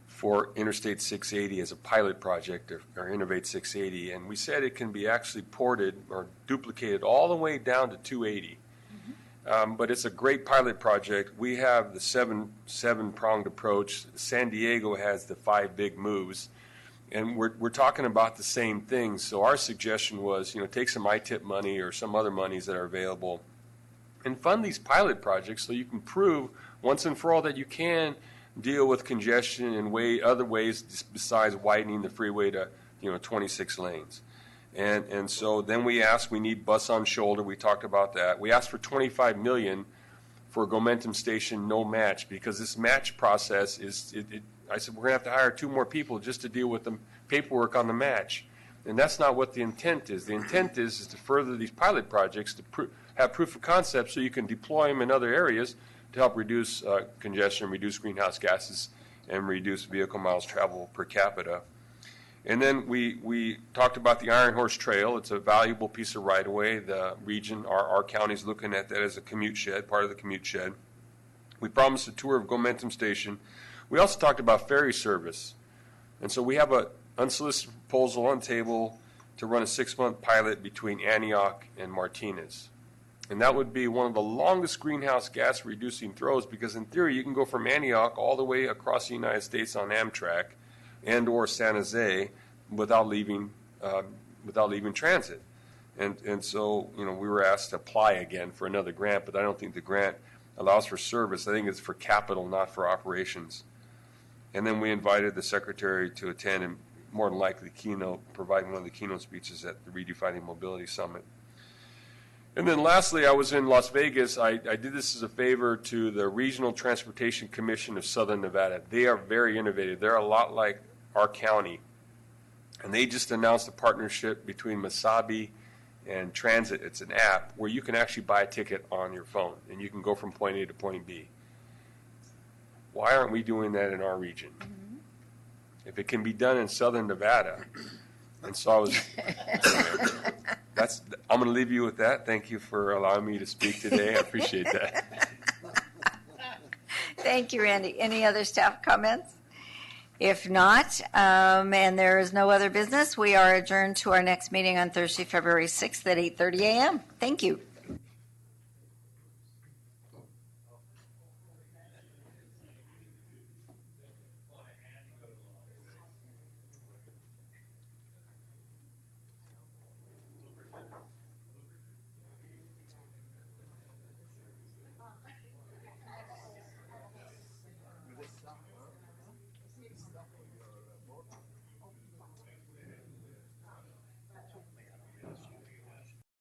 for Interstate 680 as a pilot project, or Innovate 680, and we said it can be actually ported or duplicated all the way down to 280. But it's a great pilot project. We have the seven-pronged approach. San Diego has the 5 big moves. And we're talking about the same thing. So our suggestion was, take some ITIP money or some other monies that are available and fund these pilot projects so you can prove once and for all that you can deal with congestion in other ways besides widening the freeway to 26 lanes. And so then we need bus on shoulder. We talked about that. We asked for $25 million for Gomentum Station no match, because this match process I said, we're going to have to hire 2 more people just to deal with the paperwork on the match. And that's not what the intent is. The intent is to further these pilot projects to have proof of concept so you can deploy them in other areas to help reduce congestion, reduce greenhouse gases, and reduce vehicle miles traveled per capita. And then we talked about the Iron Horse Trail. It's a valuable piece of right-of-way. The region, our county's looking at that as a commute shed, part of the commute shed. We promised a tour of Gomentum Station. We also talked about ferry service. And so we have an unsolicited proposal on the table to run a 6-month pilot between Antioch and Martinez. And that would be one of the longest greenhouse gas reducing throws, because in theory you can go from Antioch all the way across the United States on Amtrak and or San Jose without leaving transit. And so, we were asked to apply again for another grant, but I don't think the grant allows for service. I think it's for capital, not for operations. And then we invited the secretary to attend, and more than likely providing one of the keynote speeches at the Redefining Mobility Summit. And then lastly, I was in Las Vegas. I did this as a favor to the Regional Transportation Commission of Southern Nevada. They are very innovative. They're a lot like our county. And they just announced a partnership between Masabi and Transit. It's an app where you can actually buy a ticket on your phone, and you can go from point A to point B. Why aren't we doing that in our region? If it can be done in Southern Nevada, and so I was... I'm going to leave you with that. Thank you for allowing me to speak today. I appreciate that. Thank you, Randy. Any other staff comments? If not, and there is no other business, we are adjourned to our next meeting on Thursday, February 6th at 8:30 a.m. Thank you.